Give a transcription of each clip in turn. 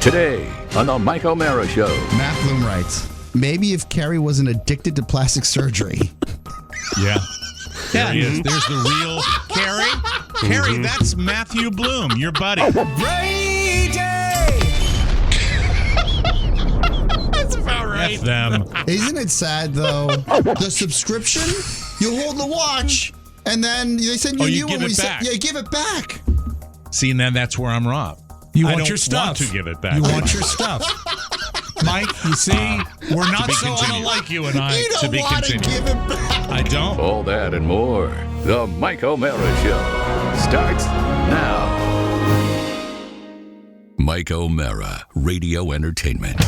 Today on the Mike O'Mara Show. Matt Bloom writes, maybe if Carrie wasn't addicted to plastic surgery. Yeah. There he is. There's the real Carrie. Carrie, that's Matthew Bloom, your buddy. Brady! That's about right. F them. Isn't it sad, though? The subscription, you hold the watch, and then they send you a new one. Yeah, give it back. See, and then that's where I'm Rob. You want your stuff. I don't want to give it back. You want your stuff. Mike, you see, we're not so unlike you and I. You don't want to give it back. I don't. All that and more. The Mike O'Mara Show starts now. Mike O'Mara, Radio Entertainment.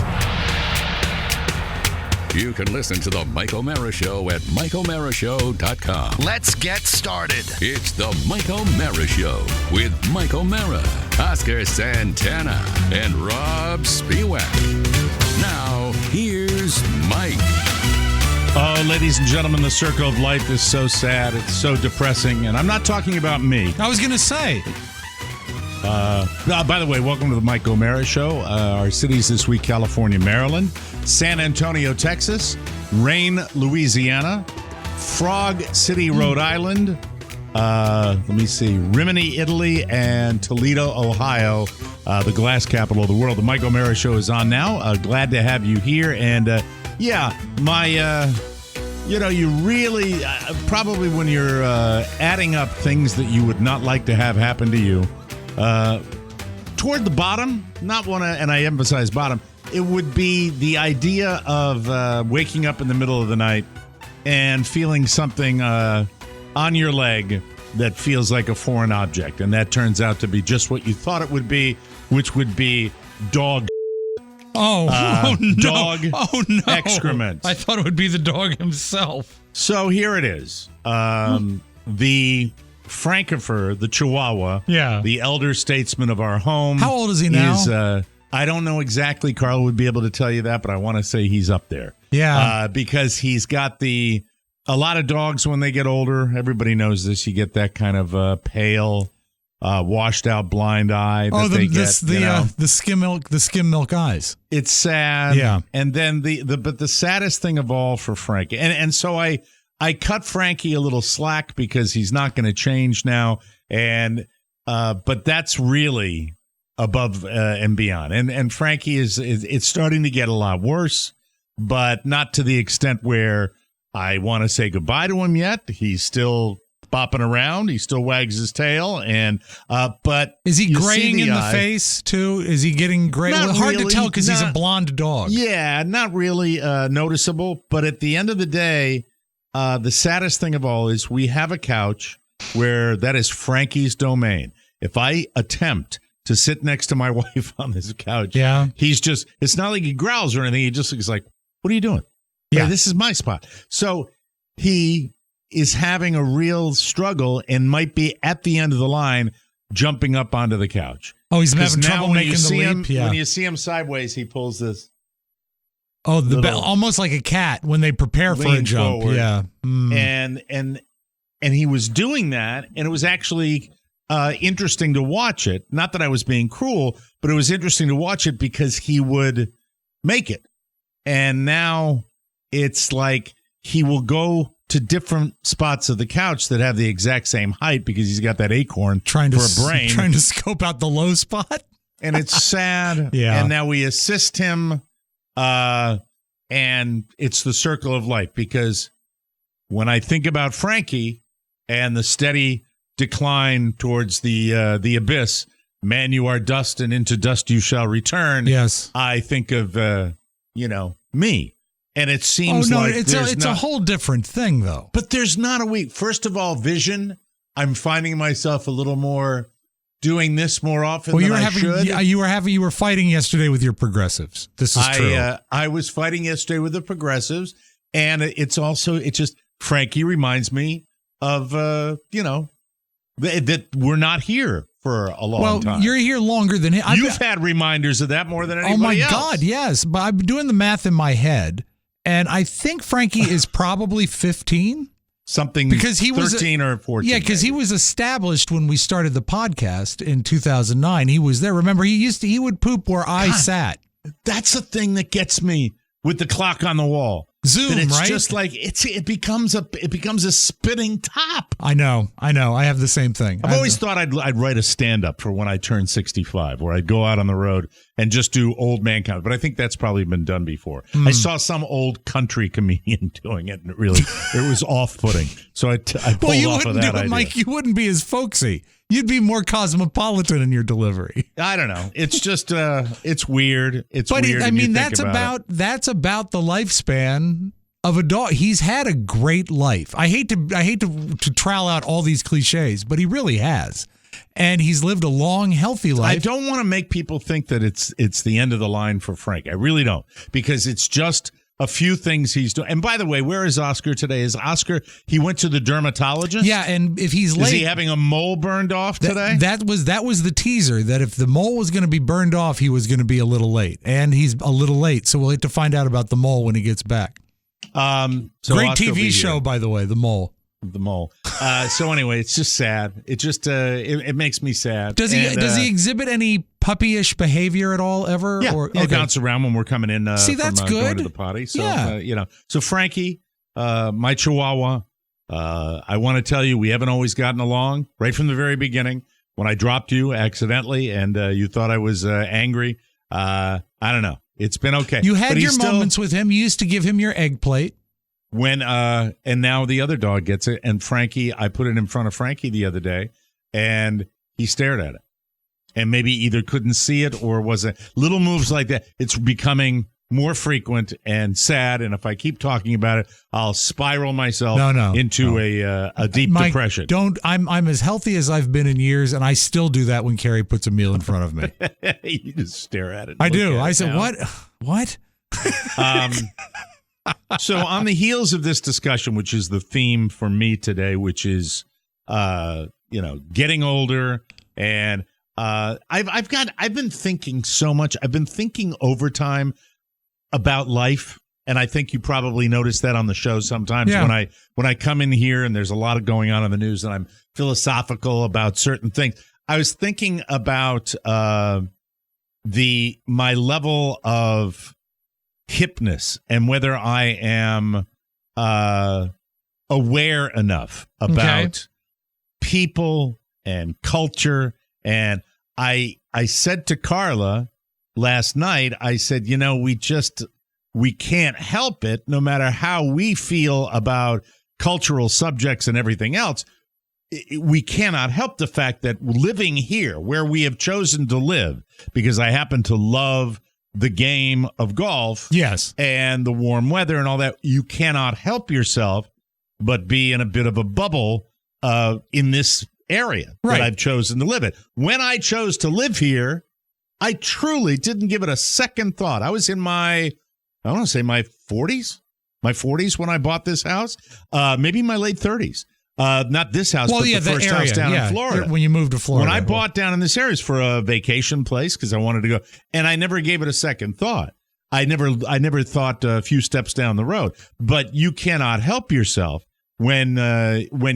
You can listen to the Mike O'Mara Show at MikeO'MaraShow.com. Let's get started. It's the Mike O'Mara Show with Mike O'Mara, Oscar Santana, and Robb Spiewak. Now, here's Mike. Oh, ladies and gentlemen, the circle of life is so sad. It's so depressing. And I'm not talking about me. I was going to say. By the way, welcome to the Mike O'Mara Show. Our cities this week, California, Maryland, San Antonio, Texas, Rayne, Louisiana, Frog City, Rhode Island, Rimini, Italy, and Toledo, Ohio, the glass capital of the world. The Mike O'Mara Show is on now. Glad to have you here. And you really, probably when you're adding up things that you would not like to have happen to you, toward the bottom, and I emphasize bottom, it would be the idea of waking up in the middle of the night and feeling something on your leg that feels like a foreign object. And that turns out to be just what you thought it would be, which would be dog. No. Dog excrement. I thought it would be the dog himself. So here it is. The Frankfurter, the Chihuahua, the elder statesman of our home. How old is he now? I don't know exactly. Carl would be able to tell you that, but I want to say he's up there. Yeah. Because he's got a lot of dogs when they get older. Everybody knows this. You get that kind of pale, washed out blind eye. The skim milk eyes. It's sad. Yeah. And then the saddest thing of all for Frankie, and so I cut Frankie a little slack because he's not going to change now, but that's really above and beyond. And Frankie it's starting to get a lot worse, but not to the extent where I want to say goodbye to him yet. He's still bopping around. He still wags his tail, but is he graying in the face too? Is he getting gray? Hard to tell because he's a blonde dog. Yeah, not really noticeable. But at the end of the day, the saddest thing of all is we have a couch where that is Frankie's domain. If I attempt to sit next to my wife on this couch, it's not like he growls or anything. He just looks like, what are you doing? Yeah, hey, this is my spot. So he is having a real struggle and might be at the end of the line jumping up onto the couch. Oh, he's having trouble making the leap. When you see him sideways, he pulls this. Oh, almost like a cat when they prepare for a jump. Forward. Yeah. And he was doing that, and it was actually interesting to watch it. Not that I was being cruel, but it was interesting to watch it because he would make it. And now it's like he will go to different spots of the couch that have the exact same height because he's got that acorn for a brain. Trying to scope out the low spot. And it's sad. Yeah. And now we assist him. And it's the circle of life because when I think about Frankie and the steady decline towards the abyss, man, you are dust and into dust you shall return. Yes. I think of, me. And it seems it's a whole different thing, though. But there's not a week. First of all, vision. I'm finding myself a little more doing this more often than I should. You were fighting yesterday with your progressives. This is true. I was fighting yesterday with the progressives, and Frankie reminds me of that we're not here for a long time. Well, you're here longer than him. You've had reminders of that more than anybody else. Oh my God, yes. But I'm doing the math in my head, and I think Frankie is probably 15. something because he 13 or 14. Yeah, because he was established when we started the podcast in 2009. He was there. Remember, he would poop where I sat. That's the thing that gets me with the clock on the wall. Zoom, it's right? just like it becomes a spinning top. I know. I have the same thing. I've always thought I'd write a stand-up for when I turn 65, where I'd go out on the road and just do old man comedy. But I think that's probably been done before. I saw some old country comedian doing it, and it was off-putting. So I pulled off of that idea. Mike, you wouldn't be as folksy. You'd be more cosmopolitan in your delivery. I don't know. It's just it's weird. It's weird. I mean, that's about the lifespan of a dog. He's had a great life. I hate to trowel out all these cliches, but he really has. And he's lived a long, healthy life. I don't want to make people think that it's the end of the line for Frank. I really don't, because it's just a few things he's doing. And by the way, where is Oscar today? He went to the dermatologist? Yeah, and if he's late... Is he having a mole burned off today? That was the teaser, that if the mole was going to be burned off, he was going to be a little late. And he's a little late, so we'll have to find out about the mole when he gets back. So Great Oscar TV show, by the way, The Mole. The mole. So anyway, it's just sad. It just it makes me sad. Does he exhibit any puppyish behavior at all ever? Yeah, he bounce around when we're coming in. See, that's good. Going to the potty. So yeah. So Frankie, my Chihuahua. I want to tell you, we haven't always gotten along right from the very beginning. When I dropped you accidentally, and you thought I was angry. I don't know. It's been okay. You had your moments with him. You used to give him your egg plate. And now the other dog gets it, and Frankie, I put it in front of Frankie the other day, and he stared at it, and maybe either couldn't see it or wasn't. Little moves like that. It's becoming more frequent and sad, and if I keep talking about it, I'll spiral myself into a deep depression. I'm as healthy as I've been in years, and I still do that when Carrie puts a meal in front of me. You just stare at it. I do. I said, what? So on the heels of this discussion, which is the theme for me today, which is, getting older, and I've been thinking so much. I've been thinking overtime about life, and I think you probably noticed that on the show sometimes when I come in here and there's a lot of going on in the news, and I'm philosophical about certain things. I was thinking about my level of hipness and whether I am aware enough about people and culture. And I said to Carla last night, I said, we can't help it, no matter how we feel about cultural subjects and everything else. We cannot help the fact that living here where we have chosen to live, because I happen to love the game of golf, yes, and the warm weather and all that, you cannot help yourself but be in a bit of a bubble in this area that I've chosen to live in. When I chose to live here, I truly didn't give it a second thought. I was in my 40s when I bought this house, maybe my late 30s. Not this house, but the first house down in Florida. When you moved to Florida. When I bought down in this area, it's for a vacation place because I wanted to go. And I never gave it a second thought. I never thought a few steps down the road. But you cannot help yourself when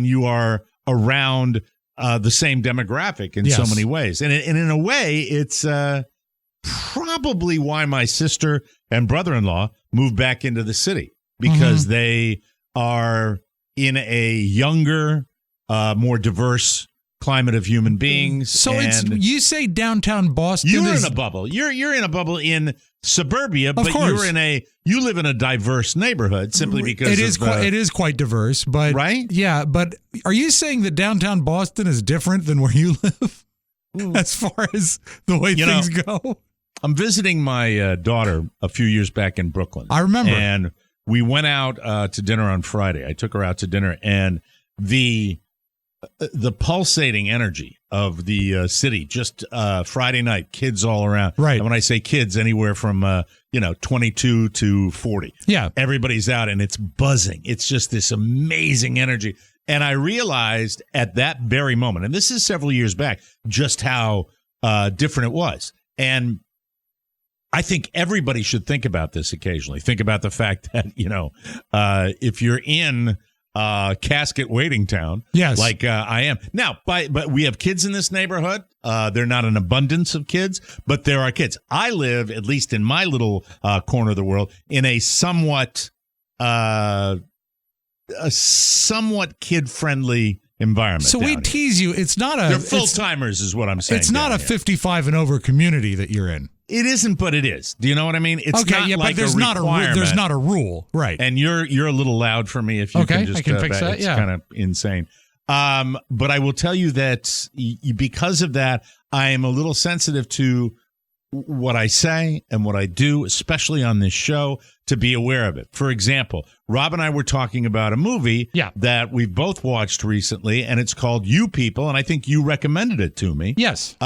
you are around the same demographic in so many ways. And in a way, it's probably why my sister and brother-in-law moved back into the city, because they are in a younger, more diverse climate of human beings. So you say downtown Boston. You're in a bubble. You're in a bubble in suburbia, but you live in a diverse neighborhood simply because it is quite diverse. But right, yeah. But are you saying that downtown Boston is different than where you live, as far as the way things go? I'm visiting my daughter a few years back in Brooklyn. I remember, and we went out to dinner on Friday. I took her out to dinner, and the pulsating energy of the city, just Friday night, kids all around. Right. And when I say kids, anywhere from 22 to 40. Yeah. Everybody's out, and it's buzzing. It's just this amazing energy. And I realized at that very moment, and this is several years back, just how different it was. And I think everybody should think about this occasionally. Think about the fact that, if you're in casket waiting town. Yes. Like I am. Now, but we have kids in this neighborhood. They're not an abundance of kids, but there are kids. I live, at least in my little corner of the world, in a somewhat kid-friendly environment. So we tease you. It's not a... They're full-timers is what I'm saying. It's not a 55 and over community that you're in. It isn't, but it is. Do you know what I mean? It's okay, not yeah, like but there's not a rule, right? And you're a little loud for me. If you okay, can just I can fix that. It's yeah, kind of insane. But I will tell you that because of that, I am a little sensitive to what I say and what I do, especially on this show, to be aware of it. For example, Rob and I were talking about a movie that we've both watched recently, and it's called You People, and I think you recommended it to me. Yes.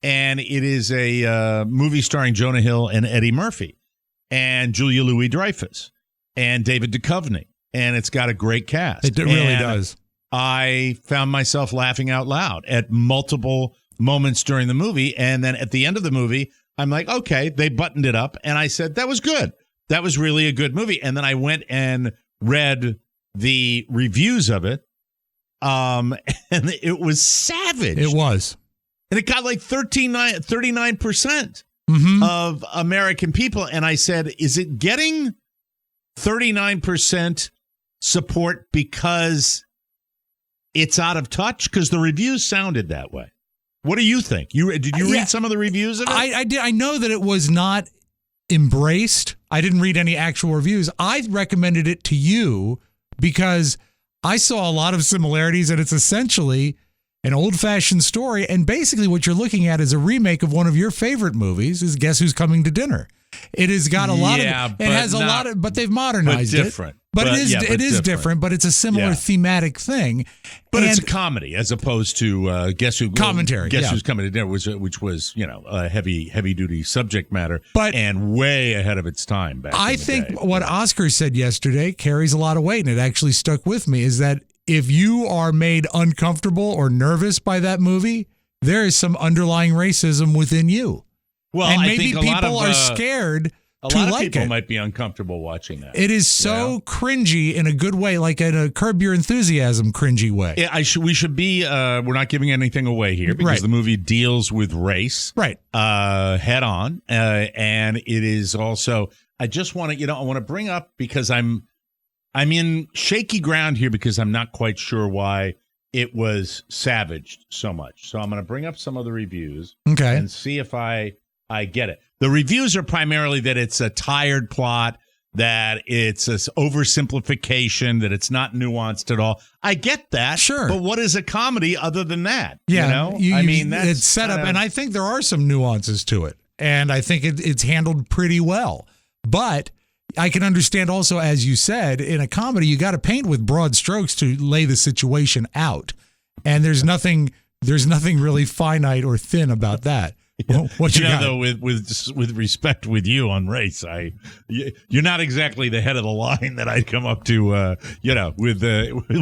And it is a movie starring Jonah Hill and Eddie Murphy and Julia Louis-Dreyfus and David Duchovny. And it's got a great cast. It really does. I found myself laughing out loud at multiple moments during the movie. And then at the end of the movie, I'm like, okay, they buttoned it up. And I said, that was good. That was really a good movie. And then I went and read the reviews of it. And it was savage. It was. And it got like 39% of American people. And I said, is it getting 39% support because it's out of touch? Because the reviews sounded that way. What do you think? Did you read some of the reviews of it? I did. I know that it was not embraced. I didn't read any actual reviews. I recommended it to you because I saw a lot of similarities, and it's essentially an old-fashioned story, and basically what you're looking at is a remake of one of your favorite movies, is Guess Who's Coming to Dinner. It has got a lot of... It has a lot of... But they've modernized it. But it is different, but it's a similar thematic thing. But it's a comedy as opposed to Guess Who's Coming to Dinner, which was, a heavy-duty subject matter and way ahead of its time back I think what Oscar said yesterday carries a lot of weight, and it actually stuck with me, is that if you are made uncomfortable or nervous by that movie, there is some underlying racism within you. Well, and I maybe think people are scared to like it. A lot of people might be uncomfortable watching that. It is so cringy in a good way, like in a Curb Your Enthusiasm cringy way. Yeah, we should be. We're not giving anything away here because the movie deals with race, head on, and it is also. I just want to, I want to bring up because I'm in shaky ground here because I'm not quite sure why it was savaged so much. So I'm going to bring up some of the reviews and see if I get it. The reviews are primarily that it's a tired plot, that it's an oversimplification, that it's not nuanced at all. I get that. Sure. But what is a comedy other than that? Yeah. That's it's set up, and I think there are some nuances to it. And I think it's handled pretty well. But I can understand also, as you said, in a comedy, you got to paint with broad strokes to lay the situation out. And there's nothing really finite or thin about that. What you got? Though, with respect with you on race, you're not exactly the head of the line that I'd come up to, with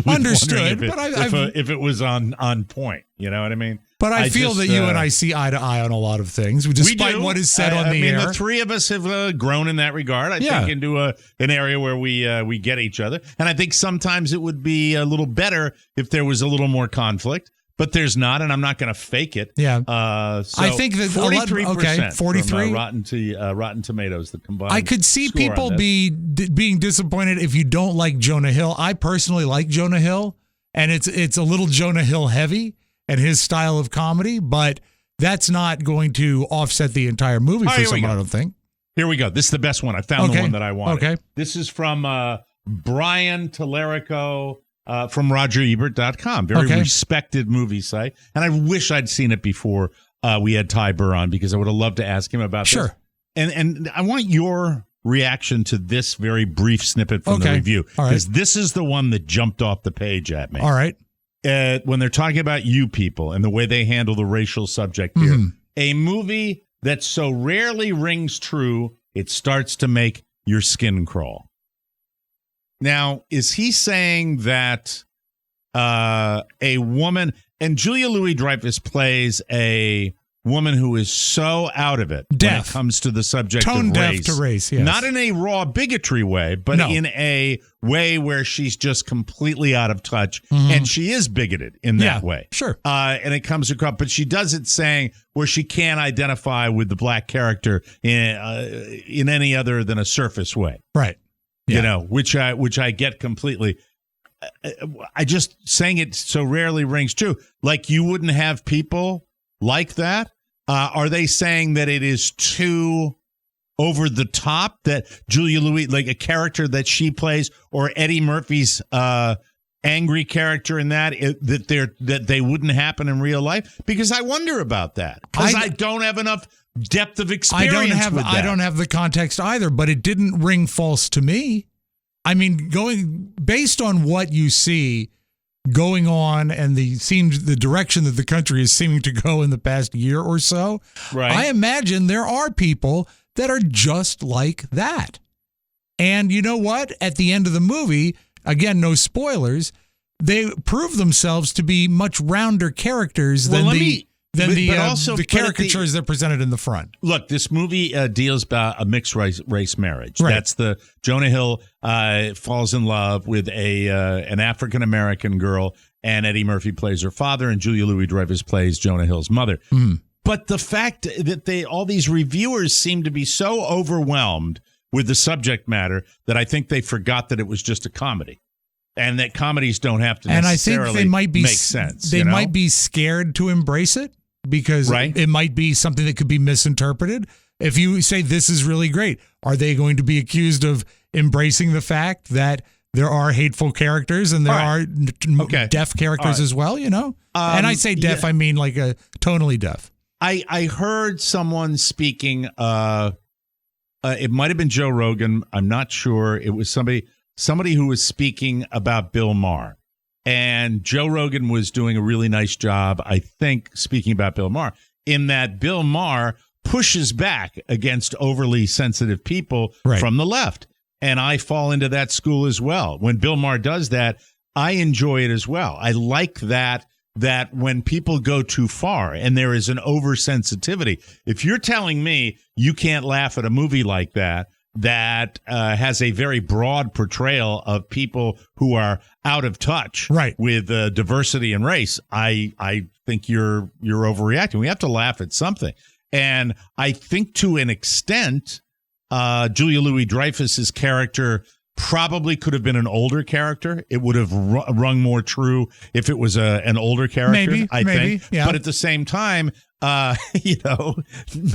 understood. If it was on point, you know what I mean? But I feel that you and I see eye to eye on a lot of things, despite what is said on the air. The three of us have grown in that regard. I think into an area where we get each other, and I think sometimes it would be a little better if there was a little more conflict. But there's not, and I'm not going to fake it. Yeah, so I think that 43%. 43. Rotten Tomatoes. The combined. I could see people being disappointed if you don't like Jonah Hill. I personally like Jonah Hill, and it's a little Jonah Hill heavy and his style of comedy, but that's not going to offset the entire movie for someone. I don't think. Here we go. This is the best one. I found the one that I wanted. Okay. This is from Brian Tallarico. From RogerEbert.com, very respected movie site. And I wish I'd seen it before we had Ty Burr on, because I would have loved to ask him about this. And I want your reaction to this very brief snippet from the review, because this is the one that jumped off the page at me. All right. When they're talking about You People and the way they handle the racial subject here, a movie that so rarely rings true, it starts to make your skin crawl. Now, is he saying that a woman, and Julia Louis-Dreyfus plays a woman who is so out of it when it comes to the subject Tone of race. deaf to race, yes. Not in a raw bigotry way, but in a way where she's just completely out of touch, and she is bigoted in that way. Sure. And it comes across, but she does it saying where she can't identify with the black character in any other than a surface way. Right. Yeah. You know, which I get completely. I just saying it so rarely rings true. Like, you wouldn't have people like that. Are they saying that it is too over the top, that Julia Louis, like a character that she plays, or Eddie Murphy's angry character in that they wouldn't happen in real life? Because I wonder about that, because I don't have enough depth of experience. I don't have the context either, but it didn't ring false to me. I mean, based on what you see going on and the direction that the country is seeming to go in the past year or so, right. I imagine there are people that are just like that. And you know what? At the end of the movie, again, no spoilers, they prove themselves to be much rounder characters than the caricatures that are presented in the front. Look, this movie deals about a mixed race marriage. Right. That's Jonah Hill falls in love with an African American girl, and Eddie Murphy plays her father, and Julia Louis-Dreyfus plays Jonah Hill's mother. But the fact that all these reviewers seem to be so overwhelmed with the subject matter that I think they forgot that it was just a comedy. And that comedies don't have to necessarily make sense. They might be scared to embrace it because it might be something that could be misinterpreted. If you say this is really great, are they going to be accused of embracing the fact that there are hateful characters and there are deaf characters as well, you know? And I say deaf, I mean like a tonally deaf. I heard someone speaking, it might have been Joe Rogan, I'm not sure. It was somebody who was speaking about Bill Maher. And Joe Rogan was doing a really nice job, I think, speaking about Bill Maher, in that Bill Maher pushes back against overly sensitive people from the left. And I fall into that school as well. When Bill Maher does that, I enjoy it as well. I like that when people go too far and there is an oversensitivity. If you're telling me you can't laugh at a movie like that has a very broad portrayal of people who are out of touch with diversity and race, I think you're overreacting. We have to laugh at something. And I think to an extent, Julia Louis-Dreyfus's character probably could have been an older character. It would have rung more true if it was an older character, I think. Yeah. But at the same time,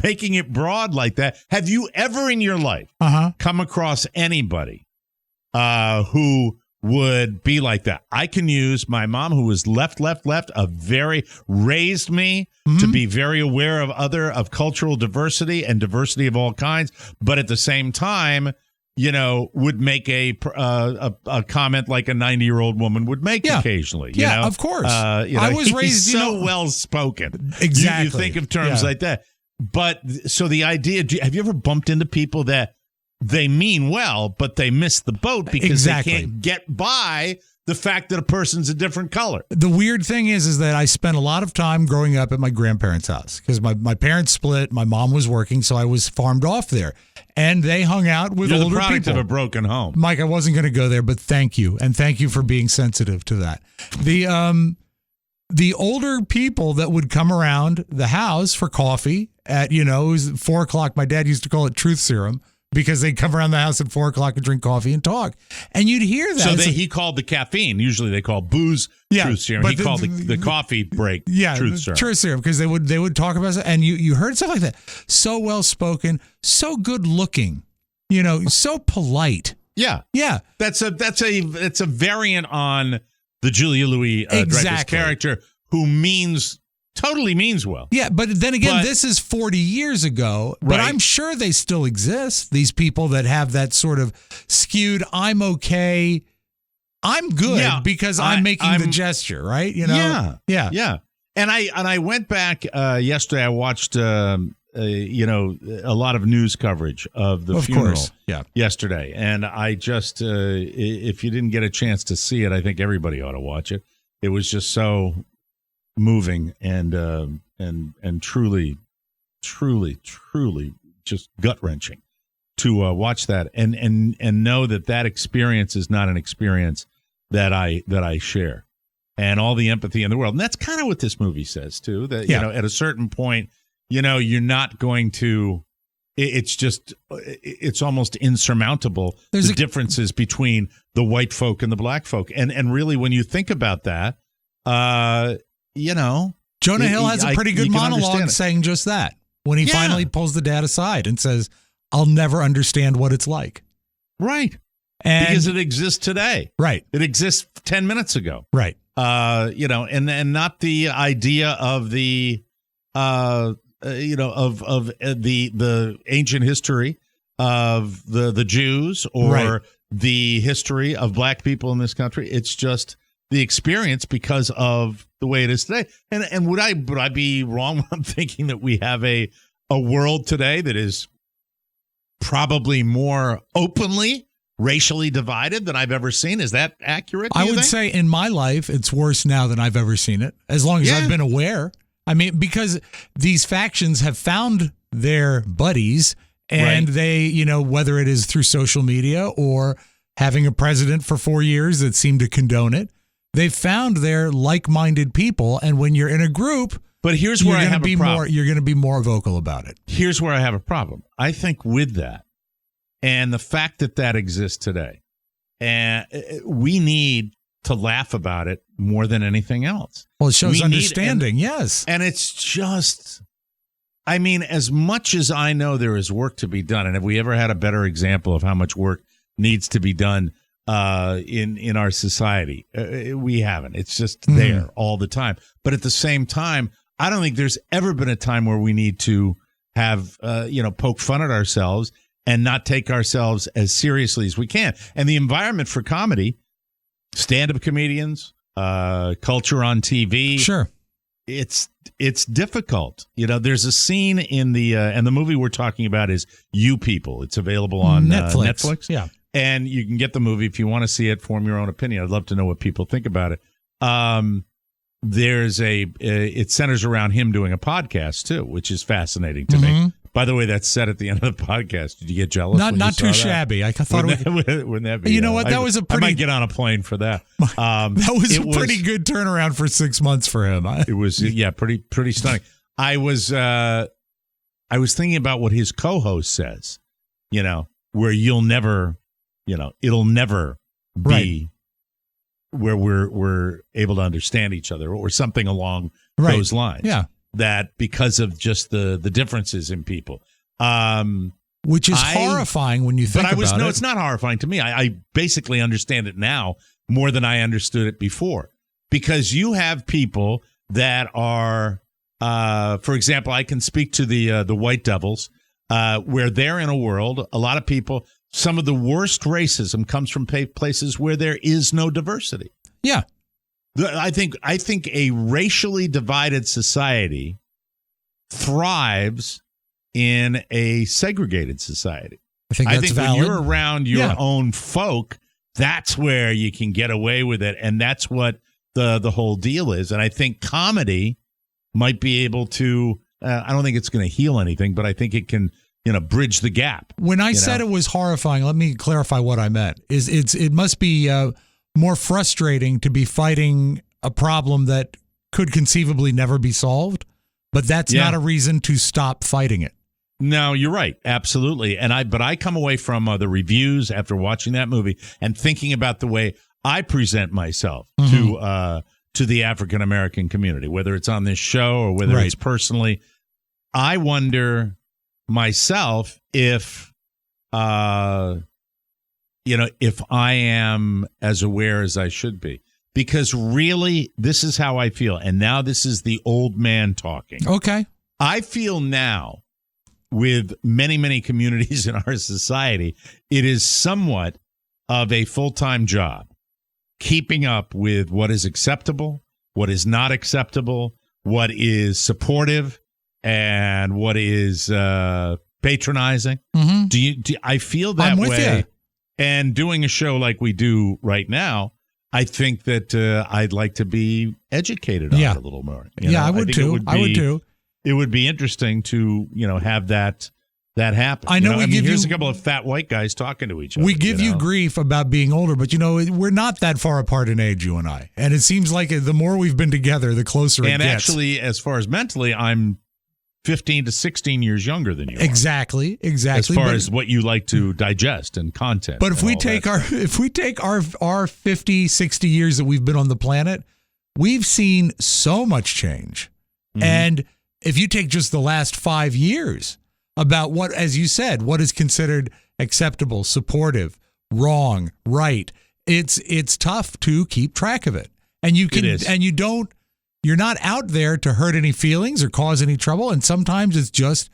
making it broad like that. Have you ever in your life come across anybody who would be like that? I can use my mom, who was left, raised me to be very aware of cultural diversity and diversity of all kinds, but at the same time, would make a comment like a 90-year-old woman would make occasionally. Yeah, of course. I was raised so well spoken. Exactly. You think of terms like that. But so the idea, have you ever bumped into people that they mean well, but they miss the boat because they can't get by the fact that a person's a different color? The weird thing is that I spent a lot of time growing up at my grandparents' house because my parents split. My mom was working, so I was farmed off there. And they hung out with older people. You're the product of a broken home. Mike, I wasn't going to go there, but thank you. And thank you for being sensitive to that. The older people that would come around the house for coffee at, it was 4 o'clock. My dad used to call it truth serum, because they'd come around the house at 4 o'clock and drink coffee and talk. And you'd hear that. So he called the caffeine. Usually they call booze truth serum. He called the coffee break truth serum. Truth serum, because they would talk about it. And you heard stuff like that. So well-spoken, so good-looking, so polite. Yeah. Yeah. That's a variant on the Julia Louis-Dreyfus character who totally means well. Yeah, but then again, this is 40 years ago, but I'm sure they still exist, these people that have that sort of skewed, I'm okay, I'm good because I'm making the gesture, right? Yeah. And I went back yesterday, I watched a lot of news coverage of the funeral yesterday, and I just, if you didn't get a chance to see it, I think everybody ought to watch it. It was just so moving and truly just gut wrenching to watch that and know that experience is not an experience that I share, and all the empathy in the world. And that's kind of what this movie says too. That at a certain point, you're not going to. It's almost insurmountable, the differences between the white folk and the black folk. And really, when you think about that, Jonah Hill has a pretty good monologue saying just that when he finally pulls the dad aside and says, I'll never understand what it's like. Right. Because it exists today. Right. It exists 10 minutes ago. Right. And not the idea of the the ancient history of the Jews or the history of black people in this country. It's just the experience because of the way it is today. And would I be wrong when I'm thinking that we have a world today that is probably more openly racially divided than I've ever seen? Is that accurate? I would say in my life, it's worse now than I've ever seen it, as long as I've been aware. I mean, because these factions have found their buddies and they, whether it is through social media or having a president for 4 years that seemed to condone it, they've found their like-minded people. And when you're in a group, but here's where I have a problem. You're going to be more vocal about it. Here's where I have a problem. I think with that and the fact that exists today, and we need to laugh about it more than anything else. Well, it shows understanding, yes. And it's just, I mean, as much as I know there is work to be done, and have we ever had a better example of how much work needs to be done in our society? We haven't. It's just there all the time. But at the same time, I don't think there's ever been a time where we need to have, poke fun at ourselves and not take ourselves as seriously as we can. And the environment for comedy, stand-up comedians, culture on TV. Sure. It's difficult. There's a scene in the and the movie we're talking about is You People. It's available on Netflix. Yeah. And you can get the movie if you want to see it, form your own opinion. I'd love to know what people think about it. It centers around him doing a podcast too, which is fascinating to me. By the way, that's said at the end of the podcast. Did you get jealous? Not too shabby. I thought wouldn't that be? You know what? That was a pretty. I might get on a plane for that. That was a pretty good turnaround for 6 months for him. It was pretty stunning. I was thinking about what his co-host says. Where you'll never, it'll never be where we're able to understand each other or something along those lines. Yeah. That because of just the differences in people. Which is horrifying when you think about it. No, it's not horrifying to me. I basically understand it now more than I understood it before. Because you have people that are, for example, I can speak to the White Devils, where they're in a world, a lot of people, some of the worst racism comes from places where there is no diversity. Yeah. I think a racially divided society thrives in a segregated society. I think that's valid. When you're around your own folk, that's where you can get away with it, and that's what the whole deal is. And I think comedy might be able to. I don't think it's going to heal anything, but I think it can, bridge the gap. When I said it was horrifying, let me clarify what I meant. It must be more frustrating to be fighting a problem that could conceivably never be solved, but that's not a reason to stop fighting it. No, you're right. Absolutely. But I come away from the reviews after watching that movie and thinking about the way I present myself to the African American community, whether it's on this show or whether it's personally. I wonder myself if if I am as aware as I should be. Because really, this is how I feel. And now this is the old man talking. Okay. I feel now, with many, many communities in our society, it is somewhat of a full-time job keeping up with what is acceptable, what is not acceptable, what is supportive, and what is patronizing. Do I feel that I'm with way? you. And doing a show like we do right now, I think that I'd like to be educated on it a little more. I would too. I would too. It would be interesting to have that happen. I know. Here's a couple of fat white guys talking to each other. We give you grief about being older, but we're not that far apart in age, you and I. And it seems like the more we've been together, the closer it gets. And actually, as far as mentally, I'm 15 to 16 years younger than you are. Exactly. As far as what you like to digest and content. But if we take our 50, 60 years that we've been on the planet, we've seen so much change. Mm-hmm. And if you take just the last 5 years about what, as you said, what is considered acceptable, supportive, wrong, right, it's tough to keep track of it. And you're not out there to hurt any feelings or cause any trouble. And sometimes it's just,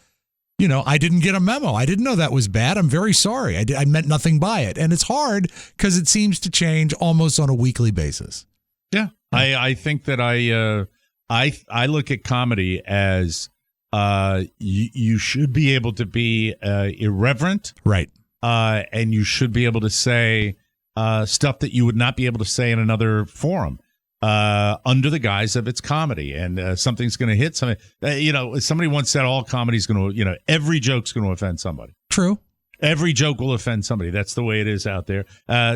I didn't get a memo. I didn't know that was bad. I'm very sorry. I meant nothing by it. And it's hard because it seems to change almost on a weekly basis. Yeah. I think that I look at comedy as you should be able to be irreverent. Right. And you should be able to say stuff that you would not be able to say in another forum. Under the guise of it's comedy, and something's going to hit something. Somebody once said all comedy's going to, every joke's going to offend somebody. True. Every joke will offend somebody. That's the way it is out there.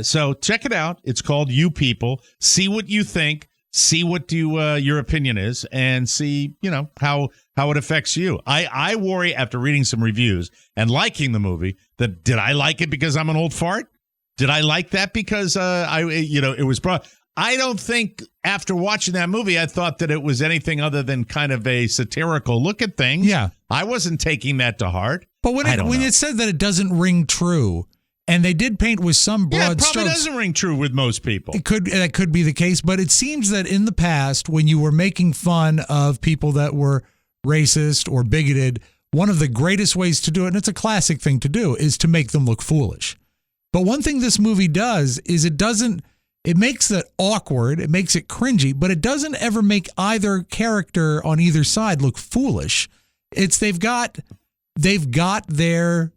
So check it out. It's called You People. See what you think. See what your opinion is, and see how it affects you. I worry after reading some reviews and liking the movie that did I like it because I'm an old fart? Did I like that because it was brought? I don't think after watching that movie, I thought that it was anything other than kind of a satirical look at things. Yeah. I wasn't taking that to heart. But when it said that it doesn't ring true, and they did paint with some broad strokes. It probably doesn't ring true with most people. That could be the case, but it seems that in the past, when you were making fun of people that were racist or bigoted, one of the greatest ways to do it, and it's a classic thing to do, is to make them look foolish. But one thing this movie does is it makes it awkward, it makes it cringy, but it doesn't ever make either character on either side look foolish. They've got their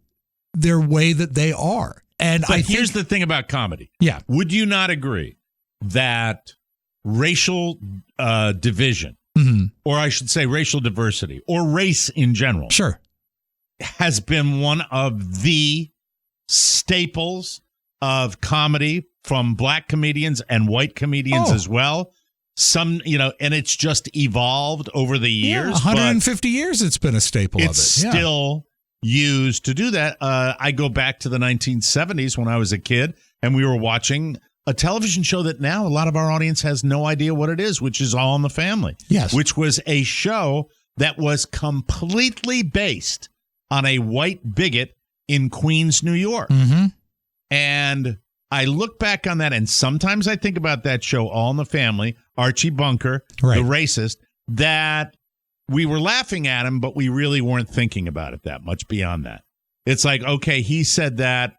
way that they are. And here's the thing about comedy. Yeah. Would you not agree that racial division, or I should say racial diversity, or race in general, sure, has been one of the staples of comedy from black comedians and white comedians as well? Some, and it's just evolved over the years. 150 years it's been a staple of it. It's still used to do that. I go back to the 1970s when I was a kid, and we were watching a television show that now a lot of our audience has no idea what it is, which is All in the Family. Yes. Which was a show that was completely based on a white bigot in Queens, New York. Mm-hmm. And I look back on that, and sometimes I think about that show, All in the Family, Archie Bunker, right, the racist, that we were laughing at him, but we really weren't thinking about it that much beyond that. It's like, okay, he said that,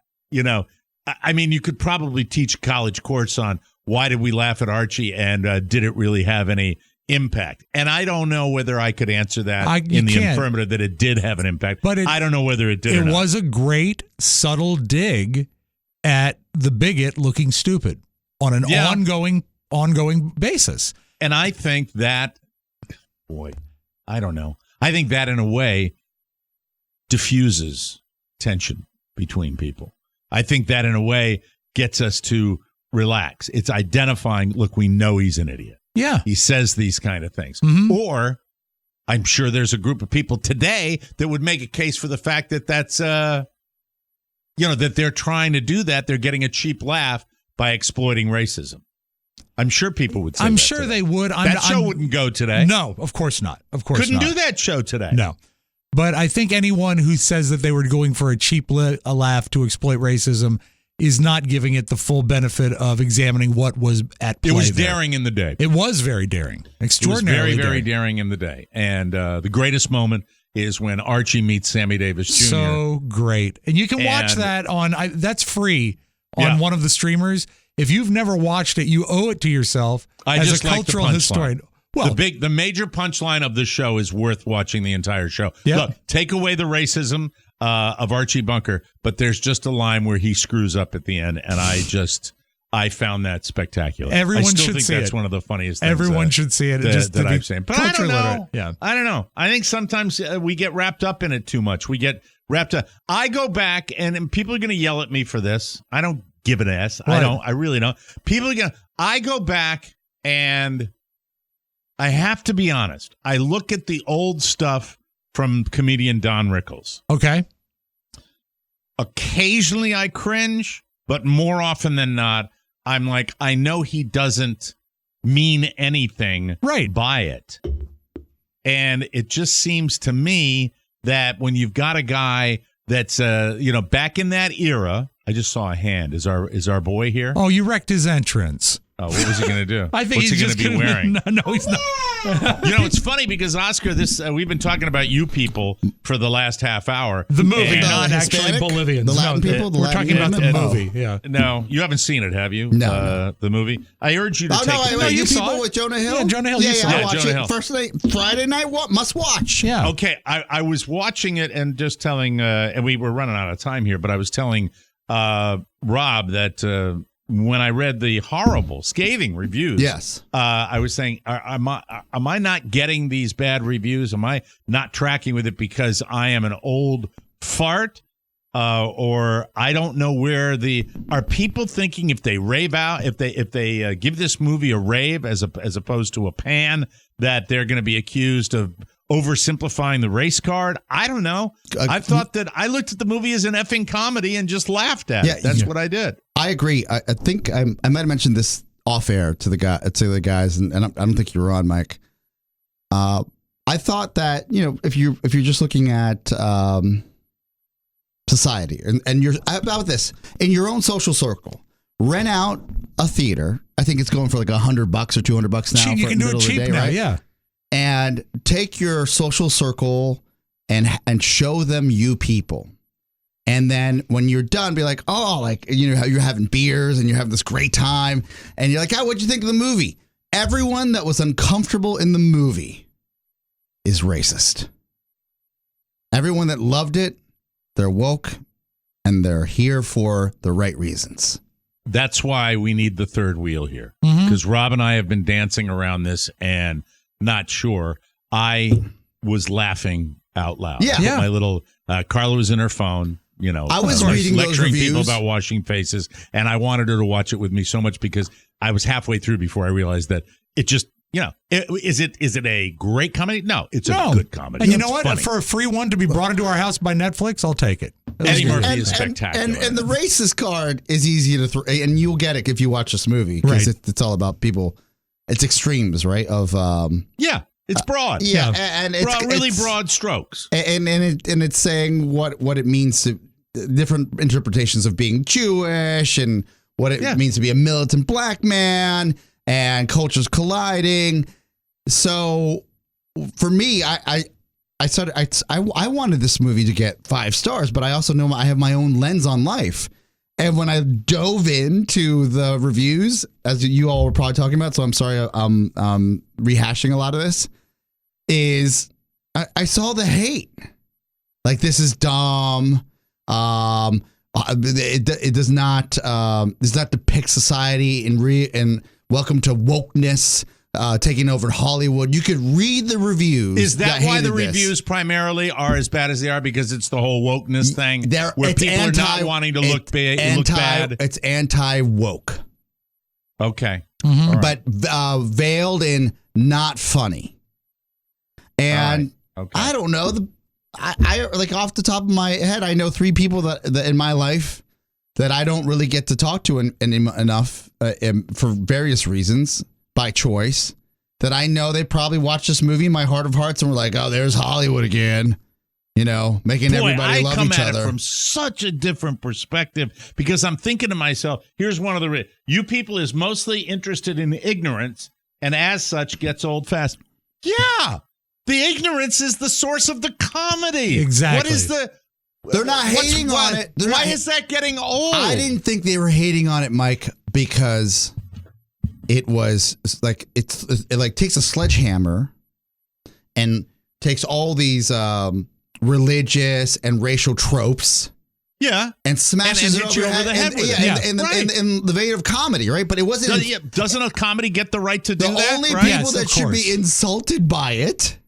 I mean, you could probably teach a college course on why did we laugh at Archie, and did it really have any impact? And I don't know whether I could answer that in the affirmative that it did have an impact, but I don't know whether it did or not. It was a great, subtle dig at the bigot looking stupid on an ongoing basis. And I think that, I don't know. I think that in a way diffuses tension between people. I think that in a way gets us to relax. It's identifying, look, we know he's an idiot. Yeah. He says these kind of things. Mm-hmm. Or I'm sure there's a group of people today that would make a case for the fact that that's, that they're trying to do that. They're getting a cheap laugh by exploiting racism. I'm sure people would say I'm that sure today. they would. That show wouldn't go today. No, of course not. Of course Couldn't not. do that show today. No. But I think anyone who says that they were going for a cheap laugh to exploit racism is not giving it the full benefit of examining what was at play. It was daring in the day. It was very daring. Extraordinarily It was very, very daring in the day. And the greatest moment is when Archie meets Sammy Davis Jr. So great. And you can watch that on, that's free on one of the streamers. If you've never watched it, you owe it to yourself as a cultural historian. Well, the major punchline of the show is worth watching the entire show. Yep. Look, take away the racism of Archie Bunker, but there's just a line where he screws up at the end, and I found that spectacular. Everyone I still should think see that's it. one of the funniest things. Everyone should see it. That I've seen. But I don't know. Literate. Yeah. I don't know. I think sometimes we get wrapped up in it too much. We get wrapped up. I go back, and people are going to yell at me for this. I don't give an ass. Right. I don't. I really don't. People are going to. I go back, and I have to be honest. I look at the old stuff from comedian Don Rickles. Okay. Occasionally I cringe, but more often than not, I'm like, I know he doesn't mean anything by it. And it just seems to me that when you've got a guy that's, back in that era, I just saw a hand. Is our boy here? Oh, you wrecked his entrance. Oh, what was he going to do? I think What's he's he going to be wearing? No, he's not. It's funny because Oscar, we've been talking about you people for the last half hour. The movie, not Hispanic? actually Bolivians. The Latin people? We're talking about the movie. Yeah. No, you haven't seen it, have you? No. The movie. I urge you to take it. No, you you saw people it? with Jonah Hill? Yeah, Jonah Hill. Yeah, You saw I it. watch Jonah it Hill. first night, Friday night. Must watch. Yeah. Okay, I was watching it and just telling, and we were running out of time here, but I was telling Rob that when I read the horrible, scathing reviews, Yes, I was saying, am I not getting these bad reviews? Am I not tracking with it because I am an old fart? Or I don't know where are people thinking if they rave out, if they give this movie a rave as opposed to a pan, that they're going to be accused of oversimplifying the race card? I don't know. I thought that I looked at the movie as an effing comedy and just laughed at it. That's what I did. I agree. I think I might have mentioned this off air to the guys, and I don't think you were on, Mike. I thought that if you're just looking at society and you're about this in your own social circle, rent out a theater. I think it's going for like $100 or $200 now. You can do it cheap now, right? yeah. And take your social circle and show them you people. And then when you're done, be like, oh, you're having beers and you're having this great time. And you're like, oh, what'd you think of the movie? Everyone that was uncomfortable in the movie is racist. Everyone that loved it, they're woke and they're here for the right reasons. That's why we need the third wheel here. Because Rob and I have been dancing around this and not sure. I was laughing out loud. Yeah. My little Carla was in her phone. I was reading those lecturing people reviews about washing faces, and I wanted her to watch it with me so much because I was halfway through before I realized that it just, is it a great comedy? No, it's a good comedy. And you know It's what? funny. For a free one to be brought into our house by Netflix, I'll take it. Eddie Murphy is spectacular. And the racist card is easy to throw, and you'll get it if you watch this movie because it's all about people. It's extremes, right? Of it's broad. And it's really broad strokes. And it's saying what it means to different interpretations of being Jewish and what it means to be a militant black man and cultures colliding. So for me, I wanted this movie to get 5 stars, but I also know I have my own lens on life. And when I dove into the reviews, as you all were probably talking about, so I'm sorry I'm rehashing a lot of this, is I saw the hate. Like, this is dumb. It does not depict society and welcome to wokeness taking over Hollywood. You could read the reviews. Is that why the reviews primarily are as bad as they are? Because it's the whole wokeness thing where people are not wanting to look bad. It's anti-woke. Okay. Mm-hmm. But veiled in not funny. And I don't know. I like off the top of my head, I know 3 people that in my life that I don't really get to talk to enough for various reasons by choice, that I know they probably watched this movie in my heart of hearts and were like, oh, there's Hollywood again, making everybody love each other. I come at it from such a different perspective because I'm thinking to myself, here's one of you people is mostly interested in ignorance and as such gets old fast. Yeah. The ignorance is the source of the comedy. Exactly. What is They're not hating on it. Why is that getting old? I didn't think they were hating on it, Mike, because it was like it takes a sledgehammer and takes all these religious and racial tropes Yeah. And smashes hit you over the head with it. In the vein of comedy, right? But it wasn't. Doesn't a comedy get the right to do that? The only people that should be insulted by it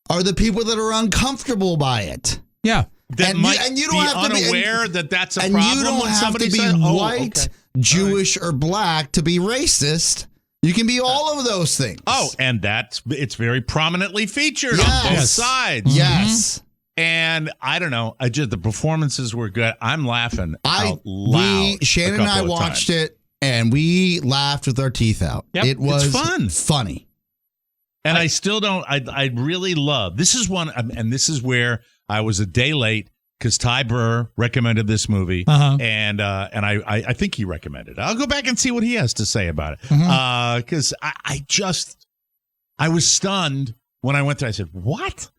are the people that are uncomfortable by it. Yeah. That and you don't have to be unaware that that's a problem. And you don't have to be white, Jewish, or black to be racist. You can be all of those things. Oh, and it's very prominently featured on both sides. Yes. And I don't know. The performances were good. I'm laughing out loud. Shannon and I watched it, and we laughed with our teeth out. Yep. It was funny. And I still don't. I really love. This is one, and this is where I was a day late because Ty Burr recommended this movie, and I think he recommended it. I'll go back and see what he has to say about it because I was stunned when I went there. I said, "What?"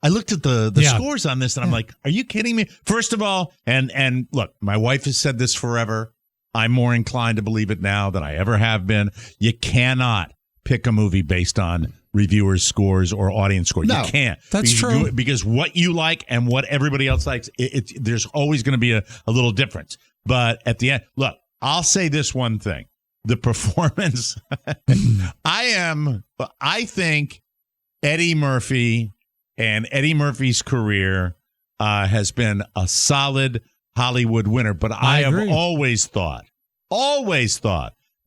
I looked at the scores on this, and I'm like, "Are you kidding me?" First of all, and look, my wife has said this forever. I'm more inclined to believe it now than I ever have been. You cannot pick a movie based on reviewers' scores or audience scores. No, you can't. That's true. Because what you like and what everybody else likes, there's always going to be a little difference. But at the end, look, I'll say this one thing. The performance, I think Eddie Murphy and Eddie Murphy's career has been a solid Hollywood winner. But I have always thought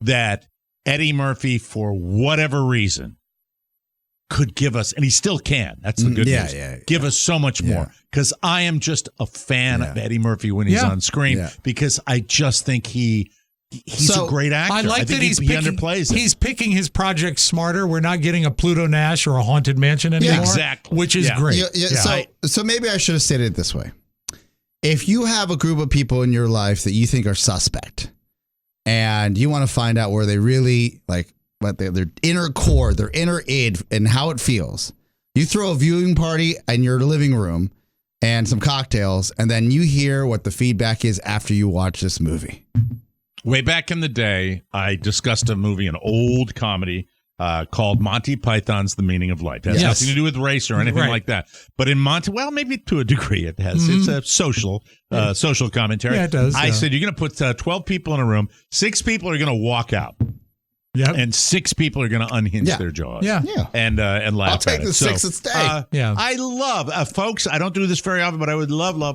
that Eddie Murphy, for whatever reason, could give us, and he still can. That's the good news. Give us so much more. Because I am just a fan of Eddie Murphy when he's on screen because I just think he's a great actor. I like that he underplays it. He's picking his projects smarter. We're not getting a Pluto Nash or a Haunted Mansion anymore. Yeah, exactly. Which is great. So maybe I should have stated it this way. If you have a group of people in your life that you think are suspect and you want to find out where they really like what their inner core, their inner id, and how it feels, you throw a viewing party in your living room and some cocktails, and then you hear what the feedback is after you watch this movie. Way back in the day, I discussed a movie, an old comedy called Monty Python's The Meaning of Life. It has nothing to do with race or anything like that. But in well, maybe to a degree it has. It's a social commentary. Yeah, it does. I said, you're going to put 12 people in a room. 6 people are going to walk out. Yep. And 6 people are going to unhinge their jaws. And laugh. I'll take the 6 and stay. I love, folks, I don't do this very often, but I would love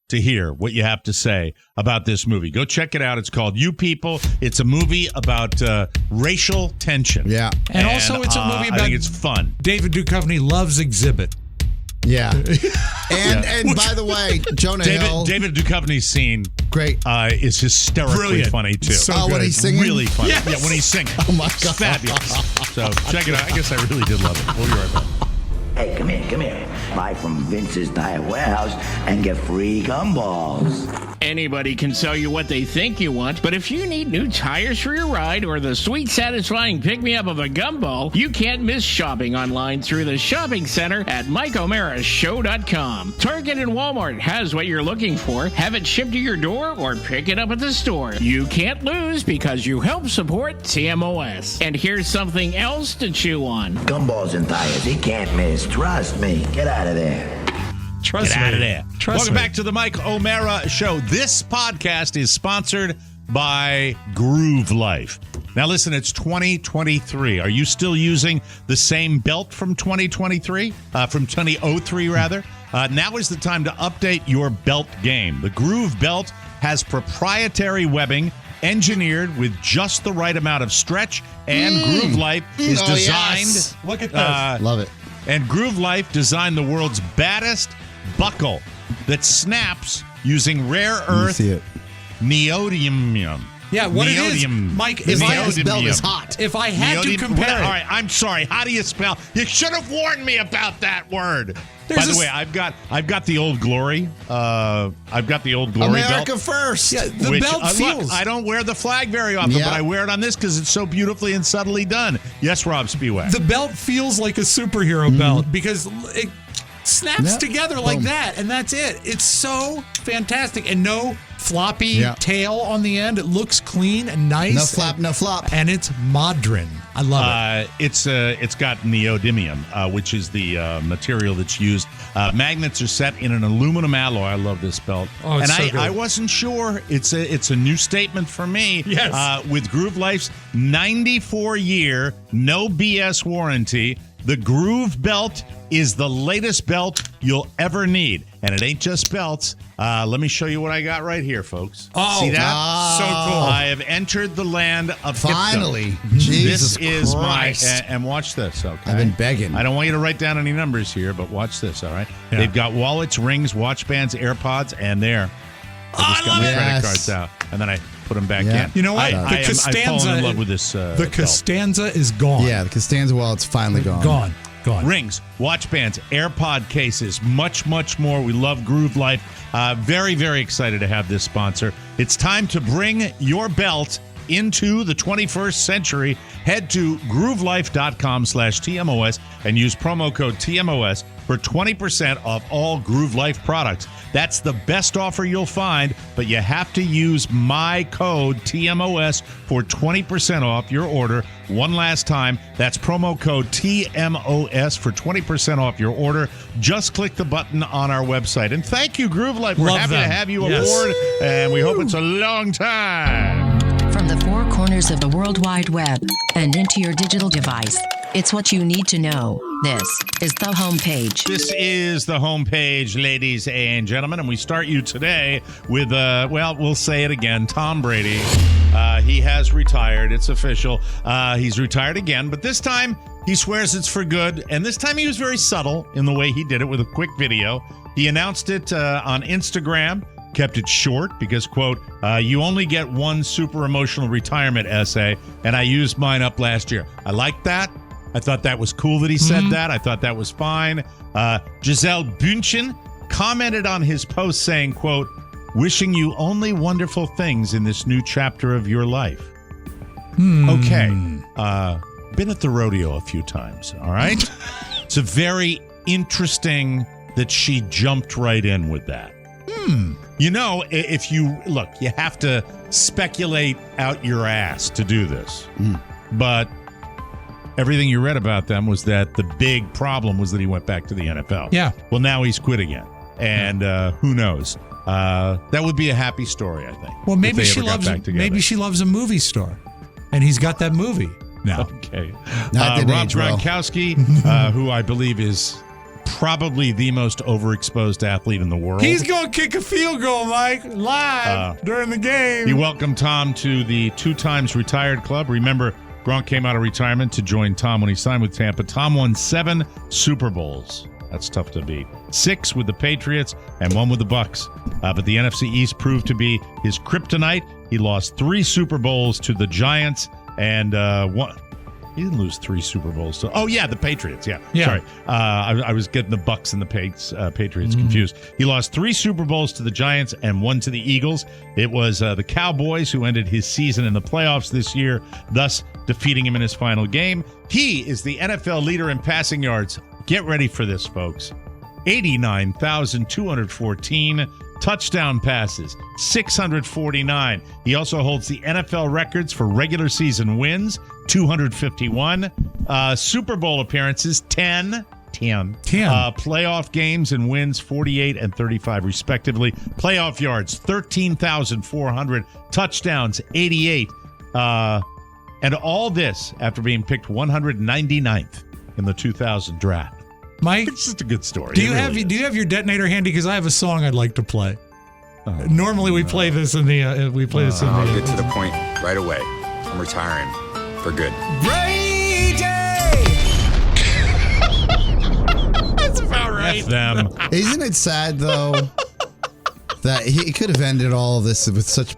to hear what you have to say about this movie. Go check it out. It's called You People. It's a movie about racial tension. Yeah. And also it's a movie about, I think it's fun. David Duchovny loves Exhibit. Yeah. And by the way, Jonah Hill. David Duchovny's scene is hysterically funny, too. So when he's singing? Really funny. Yes. Yeah, when he's singing. Oh, my God. It's fabulous. So check it out. I guess I really did love it. We'll be right back. Hey, come here. Buy from Vince's Tire Warehouse and get free gumballs. Anybody can sell you what they think you want, but if you need new tires for your ride or the sweet, satisfying pick-me-up of a gumball, you can't miss shopping online through the shopping center at MikeO'MaraShow.com. Target and Walmart has what you're looking for. Have it shipped to your door or pick it up at the store. You can't lose because you help support TMOS. And here's something else to chew on. Gumballs and tires, he can't miss. Trust me. Get out of there. Get out of there. Welcome back to the Mike O'Mara Show. This podcast is sponsored by Groove Life. Now, listen, it's 2023. Are you still using the same belt from 2023? From 2003, rather? Now is the time to update your belt game. The Groove Belt has proprietary webbing engineered with just the right amount of stretch, and Groove Life is designed. Yes. Look at this. Love it. And Groove Life designed the world's baddest buckle that snaps using rare earth neodymium. Yeah, what it is, Mike, if this belt is hot. If I had to compare it. All right, I'm sorry. How do you spell? You should have warned me about that word. By the way, I've got the Old Glory. I've got the Old Glory America belt. First. Yeah, the belt feels. Look, I don't wear the flag very often, but I wear it on this because it's so beautifully and subtly done. Yes, Rob Spiewak. The belt feels like a superhero belt because it snaps together like that, and that's it. It's so fantastic, and no floppy tail on the end. It looks clean and nice. No flop. And it's modern. I love it. It's got neodymium, which is the material that's used Magnets are set in an aluminum alloy. I love this belt. Oh, it's and so good. I wasn't sure. It's a new statement for me. Yes. With Groove Life's 94-year, no BS warranty, the Groove belt is the latest belt you'll ever need. And it ain't just belts. Let me show you what I got right here, folks. Oh, see that? so cool. I have entered the land of Finally. Hipdom. Jesus This is Christ. and watch this, okay? I've been begging. I don't want you to write down any numbers here, but watch this, all right? Yeah. They've got wallets, rings, watch bands, AirPods, and there. I just got my credit Yes. cards out, and then I put them back Yeah. in. You know what? I've fallen in love with this The belt. Costanza is gone. Yeah, the Costanza wallet's finally gone. Gone. Rings, watch bands, AirPod cases, much, much more. We love Groove Life. Very, very excited to have this sponsor. It's time to bring your belt into the 21st century. Head to groovelife.com/TMOS and use promo code TMOS for 20% off all Groove Life products. That's the best offer you'll find, but you have to use my code TMOS for 20% off your order. One last time, that's promo code TMOS for 20% off your order. Just click the button on our website. And thank you, Groove Life. We're Love happy them. to have you Yes. aboard, and we hope it's a long time. From the four corners of the World Wide Web and into your digital device, it's what you need to know. This is the homepage. This is the homepage, ladies and gentlemen, and we start you today with, we'll say it again, Tom Brady. He has retired. It's official. He's retired again, but this time he swears it's for good, and this time he was very subtle in the way he did it with a quick video. He announced it on Instagram, kept it short because, quote, you only get one super emotional retirement essay, and I used mine up last year. I liked that. I thought that was cool that he said that. I thought that was fine. Giselle Bündchen commented on his post saying, quote, wishing you only wonderful things in this new chapter of your life. Okay. Been at the rodeo a few times, all right? It's a very interesting that she jumped right in with that. You know, if you look, you have to speculate out your ass to do this. But everything you read about them was that the big problem was that he went back to the NFL. Yeah. Well, now he's quit again. And who knows? That would be a happy story, I think. Well, maybe if they she ever got loves. back together. Maybe she loves a movie star, and he's got that movie now. Okay. That didn't Rob age well. Gronkowski, who I believe is probably the most overexposed athlete in the world. He's going to kick a field goal, Mike, live during the game. He welcomed Tom to the 2 times retired club. Remember, Gronk came out of retirement to join Tom when he signed with Tampa. Tom won 7 Super Bowls. That's tough to beat. 6 with the Patriots and 1 with the Bucks. But the NFC East proved to be his kryptonite. He lost 3 Super Bowls to the Giants and 1. He didn't lose 3 Super Bowls. The Patriots. Yeah. Sorry. I was getting the Bucks and the Patriots confused. He lost 3 Super Bowls to the Giants and 1 to the Eagles. It was the Cowboys who ended his season in the playoffs this year, thus defeating him in his final game. He is the NFL leader in passing yards. Get ready for this, folks. 89,214 touchdown passes, 649. He also holds the NFL records for regular season wins, 251. Super Bowl appearances, 10. Playoff games and wins, 48 and 35, respectively. Playoff yards, 13,400. Touchdowns, 88. And all this after being picked 199th in the 2000 draft. Mike, It's just a good story. do you have your detonator handy? Because I have a song I'd like to play. Normally we play this in the I'll get to the point right away. I'm retiring for good. That's about right. F them. Isn't it sad, though, that he could have ended all of this with such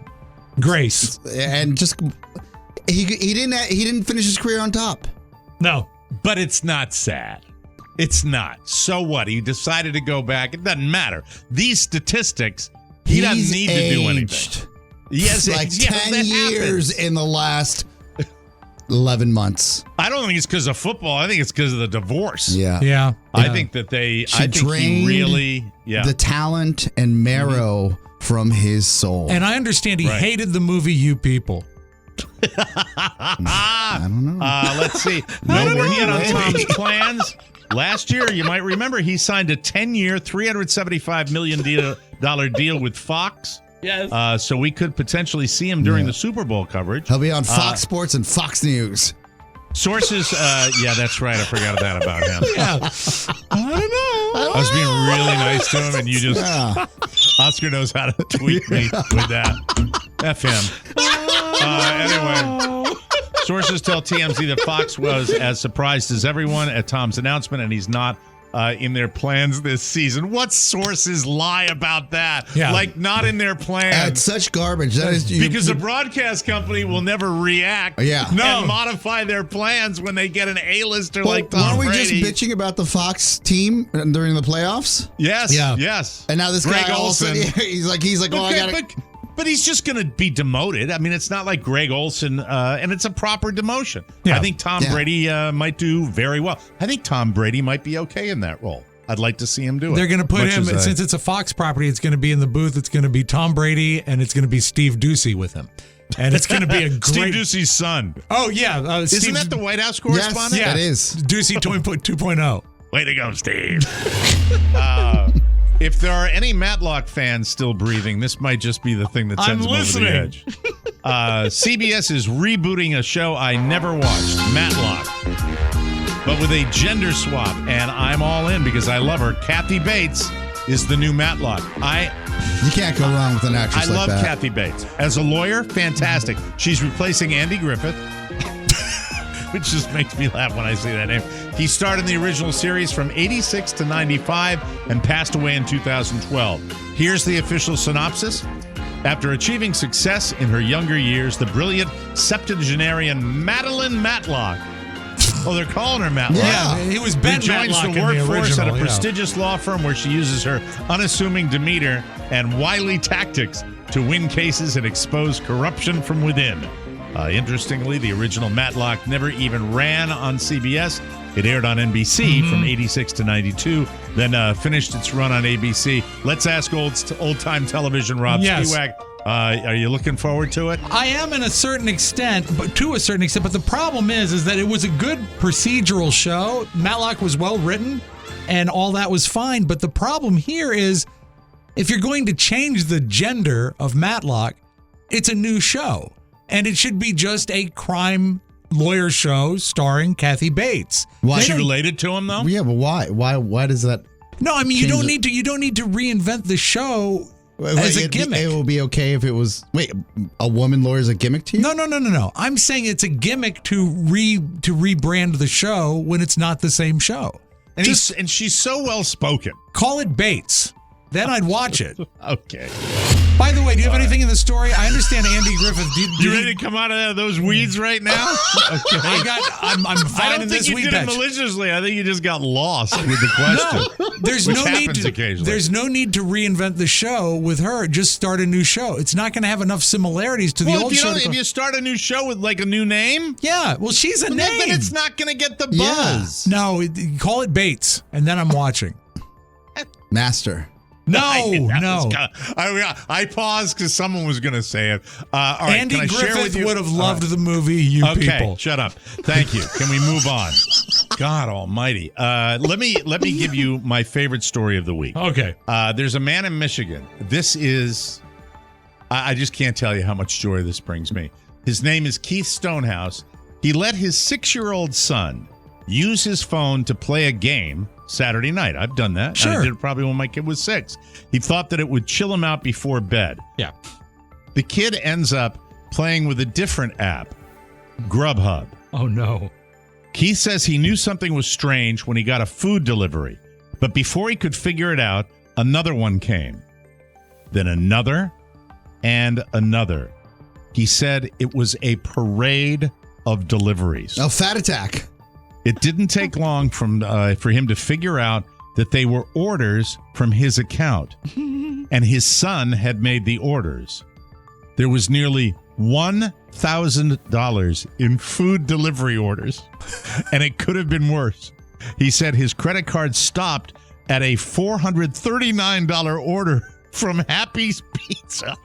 grace and just he didn't finish his career on top. No, But it's not sad. It's not. So what? He decided to go back. It doesn't matter. These statistics, he doesn't He's need to do anything. aged Yes, like yes, 10 that years happens. in the last 11 months. I don't think it's because of football. I think it's because of the divorce. yeah. I think that She I think he drained really, the talent and marrow from his soul. And I understand he Right. hated the movie You People. I don't know. Let's see. No word yet on Tom's plans. Last year, you might remember, he signed a 10-year, $375 million deal with Fox. Yes. So we could potentially see him during the Super Bowl coverage. He'll be on Fox Sports and Fox News. Sources, yeah, that's right. I forgot that about him. Yeah. I don't know. I was being really nice to him, and you just... Oscar knows how to tweet me with that. F him. Anyway, sources tell TMZ that Fox was as surprised as everyone at Tom's announcement, and he's not in their plans this season. What sources lie about that? Yeah. Like, not in their plans. It's such garbage. That is Because the broadcast company will never react and modify their plans when they get an A-lister like Tom Brady. Weren't we Brady. just bitching about the Fox team during the playoffs? Yes, Yeah. yes. And now this Greg guy Olsen. he's like, well, I gotta... But he's just going to be demoted. I mean, it's not like Greg Olsen, and it's a proper demotion. Yeah. I think Tom Brady might do very well. I think Tom Brady might be okay in that role. I'd like to see him do it. They're going to put him, since it's a Fox property, it's going to be in the booth. It's going to be Tom Brady, and it's going to be Steve Ducey with him. And it's going to be a great... Steve Ducey's son. Oh, yeah. Isn't that the White House correspondent? Yes, that is. Ducey 2.0. Way to go, Steve. If there are any Matlock fans still breathing, this might just be the thing that sends them over the edge. CBS is rebooting a show I never watched, Matlock, but with a gender swap, and I'm all in because I love her. Kathy Bates is the new Matlock. You can't go wrong with an actress like that. I love Kathy Bates. As a lawyer, fantastic. She's replacing Andy Griffith, which just makes me laugh when I see that name. He starred in the original series from 86 to 95 and passed away in 2012. Here's the official synopsis. After achieving success in her younger years, the brilliant septuagenarian Madeline Matlock, they're calling her Matlock. Yeah, it was Ben joins Matlock the in the workforce original, at a prestigious law firm where she uses her unassuming demeanor and wily tactics to win cases and expose corruption from within. Interestingly, the original Matlock never even ran on CBS. It aired on NBC from 86 to 92, then finished its run on ABC. Let's ask old-time television, Rob Spiewak. Are you looking forward to it? I am in a certain extent, but the problem is that it was a good procedural show. Matlock was well written, and all that was fine. But the problem here is, if you're going to change the gender of Matlock, it's a new show, and it should be just a crime lawyer show starring Kathy Bates. Why? Is she related to him though? Yeah, but why? Why does that? No, I mean you don't need to reinvent the show. As a gimmick. It will be okay if it was... Wait, a woman lawyer is a gimmick to you? No. I'm saying it's a gimmick to rebrand the show when it's not the same show. And she's so well-spoken. Call it Bates. Then I'd watch it. Okay. By the way, do you have anything in the story? I understand Andy Griffith. You ready to come out of those weeds right now? Okay. I'm I fine don't in think this you weed did patch. it maliciously. I think you just got lost with the question. No, there's which no need happens to. Occasionally. There's no need to reinvent the show with her. Just start a new show. It's not going to have enough similarities to the old show. If you start a new show with like a new name, yeah. Well, she's a name. Then it's not going to get the buzz. Yeah. No, call it Bates, and then I'm watching. Master. No. I paused because someone was going to say it. All right, Andy can I share Griffith with you? would have loved the movie. Okay, People. shut up. Thank you. Can we move on? God Almighty. Let me give you my favorite story of the week. Okay. There's a man in Michigan. This is, I just can't tell you how much joy this brings me. His name is Keith Stonehouse. He let his 6-year-old son use his phone to play a game Saturday night. I've done that. Sure. I did it probably when my kid was 6. He thought that it would chill him out before bed. Yeah. The kid ends up playing with a different app, Grubhub. Oh, no. Keith says he knew something was strange when he got a food delivery, but before he could figure it out, another one came. Then another and another. He said it was a parade of deliveries. A fat attack. It didn't take long for him to figure out that they were orders from his account, and his son had made the orders. There was nearly $1,000 in food delivery orders, and it could have been worse. He said his credit card stopped at a $439 order from Happy's Pizza.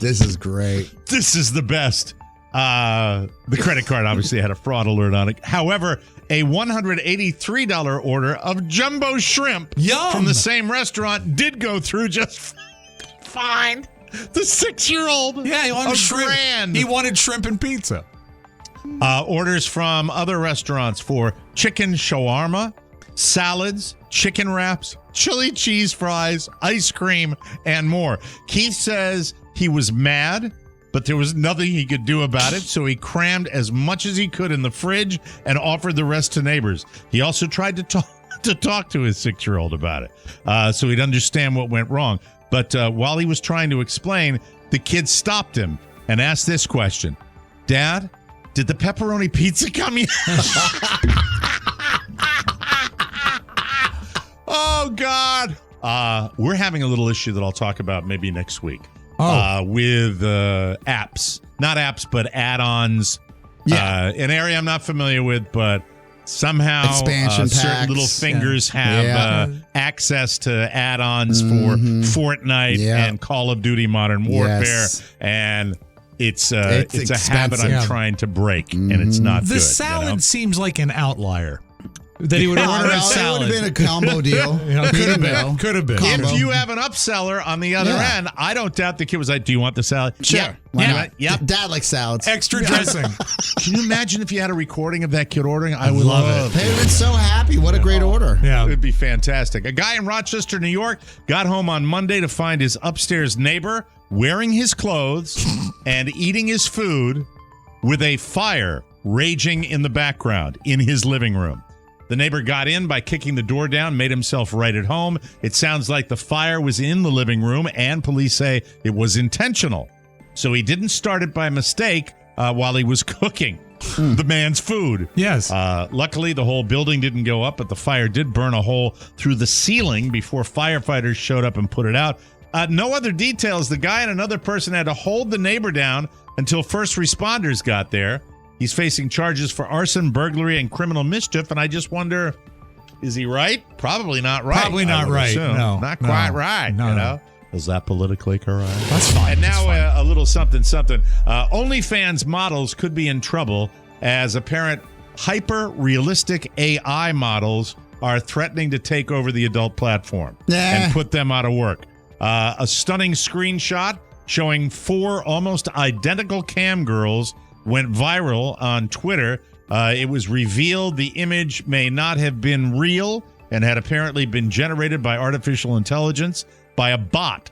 This is great. This is the best. The credit card obviously had a fraud alert on it. However, a $183 order of jumbo shrimp from the same restaurant did go through just fine. The 6-year-old. Yeah, he wanted shrimp. Grand. He wanted shrimp and pizza. Orders from other restaurants for chicken shawarma, salads, chicken wraps, chili cheese fries, ice cream, and more. Keith says he was mad, but there was nothing he could do about it, so he crammed as much as he could in the fridge and offered the rest to neighbors. He also tried to talk to his 6-year-old about it, so he'd understand what went wrong. But while he was trying to explain, the kid stopped him and asked this question. Dad, did the pepperoni pizza come yet? Oh, God. We're having a little issue that I'll talk about maybe next week with apps. Not apps, but add-ons. Yeah. An area I'm not familiar with, but somehow expansion certain packs. little fingers have access to add-ons for Fortnite and Call of Duty Modern Warfare. And it's a habit I'm trying to break, and it's not the good. Salad seems like an outlier. That he would order a salad. It would have been a combo deal. Could have been. If you have an upseller on the other end, I don't doubt the kid was like, do you want the salad? Sure. Yep. Dad likes salads. Extra dressing. Can you imagine if you had a recording of that kid ordering? I would love it. They would have been so happy. What a great order. Yeah. It would be fantastic. A guy in Rochester, New York, got home on Monday to find his upstairs neighbor wearing his clothes and eating his food with a fire raging in the background in his living room. The neighbor got in by kicking the door down, made himself right at home. It sounds like the fire was in the living room, and police say it was intentional. So he didn't start it by mistake while he was cooking the man's food. Yes. Luckily, the whole building didn't go up, but the fire did burn a hole through the ceiling before firefighters showed up and put it out. No other details. The guy and another person had to hold the neighbor down until first responders got there. He's facing charges for arson, burglary, and criminal mischief, and I just wonder, is he right? Probably not right. Probably not right. Assume. No. Not quite right. No. Is that politically correct? That's fine. And now a little something. OnlyFans models could be in trouble as apparent hyper-realistic AI models are threatening to take over the adult platform and put them out of work. A stunning screenshot showing 4 almost identical cam girls went viral on Twitter. It was revealed the image may not have been real and had apparently been generated by artificial intelligence by a bot.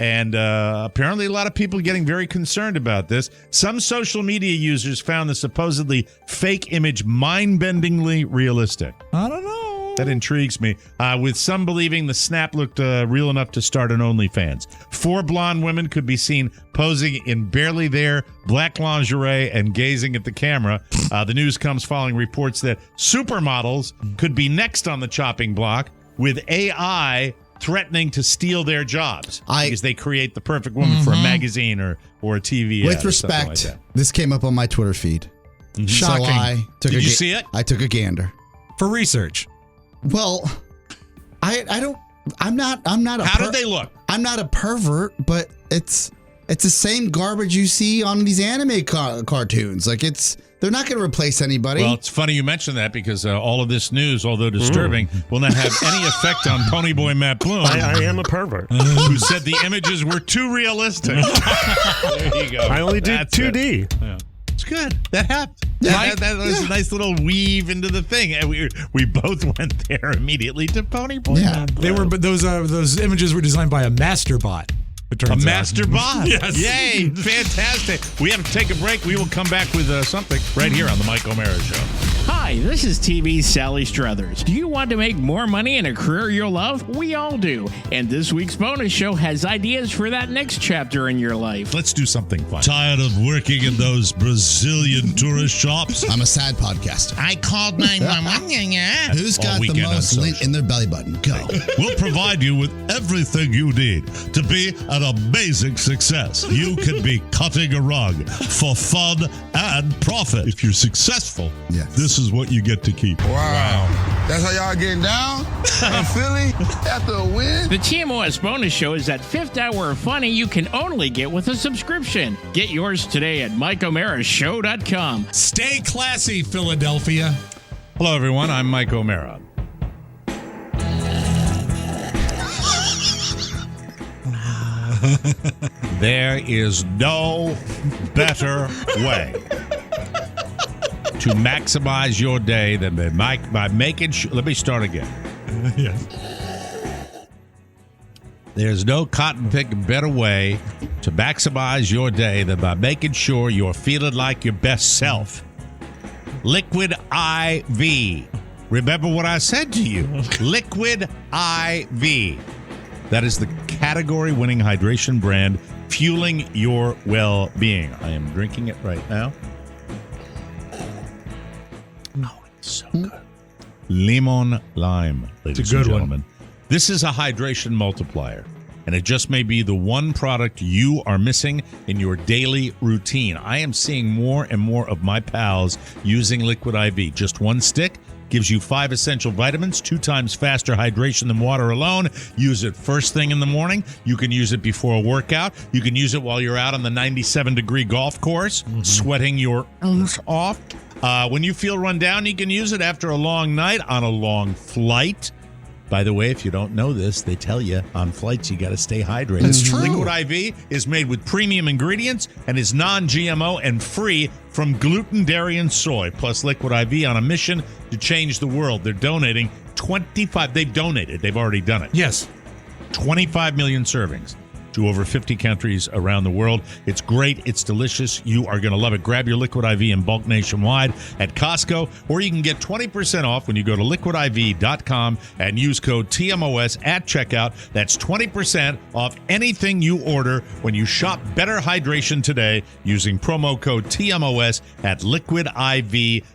And apparently a lot of people getting very concerned about this. Some social media users found the supposedly fake image mind-bendingly realistic. I don't know. That intrigues me. With some believing the snap looked real enough to start an OnlyFans. 4 blonde women could be seen posing in barely there black lingerie and gazing at the camera. The news comes following reports that supermodels could be next on the chopping block, with AI threatening to steal their jobs because they create the perfect woman for a magazine or a TV With ad respect, or something like that. this came up on my Twitter feed. Shocking. So I took Did you see it? I took a gander. For research. Well, I'm not a How did they look? I'm not a pervert, but it's the same garbage you see on these anime cartoons. Like they're not going to replace anybody. Well, it's funny you mention that because all of this news, although disturbing, will not have any effect on Ponyboy Matt Bloom. I am a pervert. Who said the images were too realistic. There you go. I only did That's 2D. It. Yeah. It's good. That happened. That was a nice little weave into the thing. And we both went there immediately to Ponyboy. Yeah. They were, but those images were designed by a master bot. A master bot. Yes. Yay. Fantastic. We have to take a break. We will come back with something right here on the Mike O'Mara Show. Hi, this is TV's Sally Struthers. Do you want to make more money in a career you'll love? We all do. And this week's bonus show has ideas for that next chapter in your life. Let's do something fun. Tired of working in those Brazilian tourist shops? I'm a sad podcaster. I called 911. Who's got the most lint in their belly button? Go. We'll provide you with everything you need to be an amazing success. You can be cutting a rug for fun and profit. If you're successful, yes, this is what you get to keep. Wow. That's how y'all getting down in Philly after a win? The TMOS bonus show is that fifth hour of funny you can only get with a subscription. Get yours today at MikeO'MaraShow.com. Stay classy, Philadelphia. Hello, everyone. I'm Mike O'Mara. There is no better way to maximize your day than by making sure. Let me start again. Yes. There's no cotton picking better way to maximize your day than by making sure you're feeling like your best self. Liquid IV. Remember what I said to you. Liquid IV. That is the category-winning hydration brand fueling your well-being. I am drinking it right now. Oh, it's so good. Limon lime, ladies and gentlemen. This is a hydration multiplier, and it just may be the one product you are missing in your daily routine. I am seeing more and more of my pals using Liquid IV. Just one stick gives you 5 essential vitamins, 2 times faster hydration than water alone. Use it first thing in the morning. You can use it before a workout. You can use it while you're out on the 97-degree golf course, sweating your off. When you feel run down, you can use it after a long night on a long flight. By the way, if you don't know this, they tell you on flights you got to stay hydrated. That's true. Liquid IV is made with premium ingredients and is non-GMO and free from gluten, dairy, and soy. Plus, Liquid IV on a mission to change the world. They're donating 25. They've donated. They've already done it. Yes. 25 million servings to over 50 countries around the world. It's great. It's delicious. You are going to love it. Grab your Liquid IV in bulk nationwide at Costco, or you can get 20% off when you go to liquidiv.com and use code TMOS at checkout. That's 20% off anything you order when you shop Better Hydration today using promo code TMOS at liquidiv.com.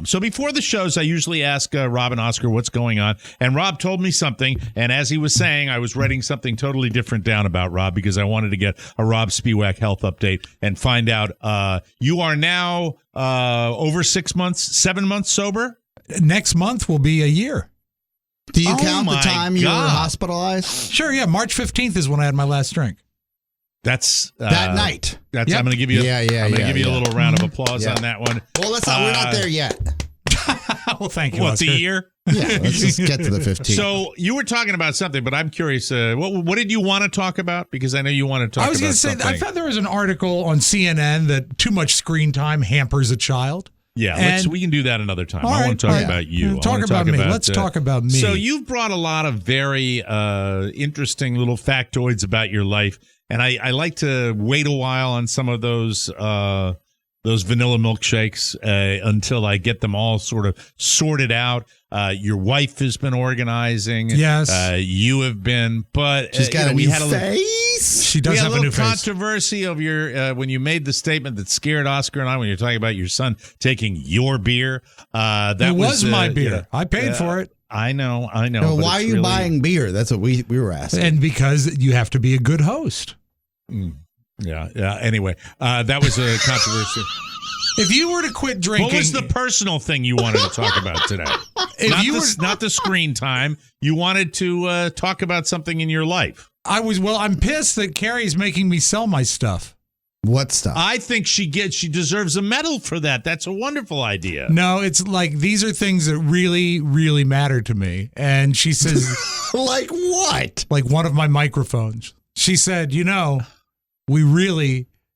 So before the shows, I usually ask Rob and Oscar what's going on. And Rob told me something. And as he was saying, I was writing something totally different down about Rob because I wanted to get a Rob Spiewak health update and find out you are now over 7 months sober. Next month will be a year. Do you count the time you were God. hospitalized? Sure, yeah. March 15th is when I had my last drink. That's that night. That's Yep. I'm going to give you. I'm going to give you a little round of applause Yeah. on that one. Well, let's not. We're not there yet. Well, thank you. What's a Oscar. year? Yeah, let's just get to the 15th. So you were talking about something, but I'm curious. What did you want to talk about? Because I know you want to talk about I was going to say, something. I thought there was an article on CNN that too much screen time hampers a child. Yeah, we can do that another time. I want to talk about you. Talk about me. Let's talk about me. So you've brought a lot of very interesting little factoids about your life, and I like to wait a while on some of those vanilla milkshakes until I get them all sort of sorted out. Your wife has been organizing. Yes. You have been, but she's got a new face. She does have a new face. Controversy of your when you made the statement that scared Oscar and I when you're talking about your son taking your beer. That was my beer. You know, I paid for it. I know. No, why are you buying beer? That's what we were asking. And because you have to be a good host. Yeah. Anyway, that was a controversy. If you were to quit drinking, What was the personal thing you wanted to talk about today? Not the screen time. You wanted to talk about something in your life. I'm pissed that Carrie's making me sell my stuff. What stuff? I think she deserves a medal for that. That's a wonderful idea. No, it's like these are things that really, really matter to me. And she says, like what? Like one of my microphones. She said,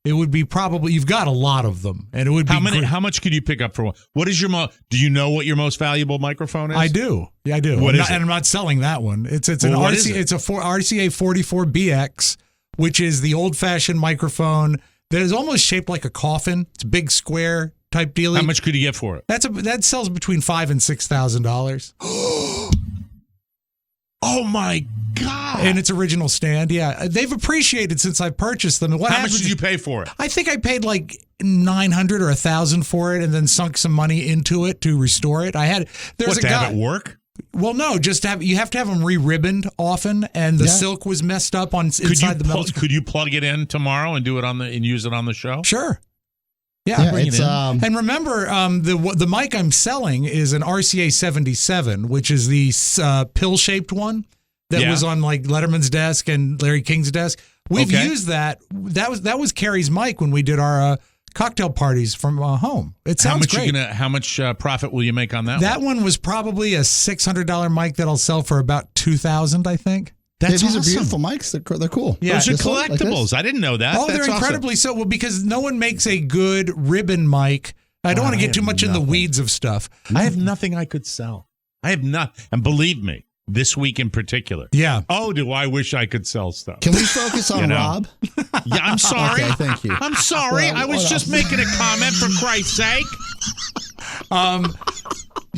it would be probably, you've got a lot of them, and it would be How much could you pick up for one? What is your do you know what your most valuable microphone is? I do. Yeah, I do. What is it? And I'm not selling that one. It's an What RCA. is it? It's a RCA 44BX, which is the old-fashioned microphone that is almost shaped like a coffin. It's a big square type deal. How much could you get for it? That sells between $5,000 and $6,000. Oh my God! And its original stand, yeah, they've appreciated since I purchased them. And How much did you pay for it? I think I paid like $900 or $1,000 for it, and then sunk some money into it to restore it. There's a guy. Have it work? Well, no, you have to have them re-ribboned often, and the silk was messed up inside the metal. Could you plug it in tomorrow and do it and use it on the show? Sure. Yeah, bring it in. And remember, the mic I'm selling is an RCA 77, which is the pill-shaped one that was on like Letterman's desk and Larry King's desk. We've used that. That was Carrie's mic when we did our cocktail parties from home. It sounds great. How much profit will you make on that? That one was probably a $600 mic that I'll sell for about $2,000, I think. These are beautiful mics. They're cool. Yeah, those are collectibles. I didn't know that. Oh, they're incredibly so. Well, because no one makes a good ribbon mic. I don't want to get too much in the weeds of stuff. I have nothing I could sell. I have not. And believe me, this week in particular. Yeah. Oh, do I wish I could sell stuff. Can we focus on Rob? Yeah, I'm sorry. Okay, thank you. I'm sorry. Well, I was just making a comment, for Christ's sake.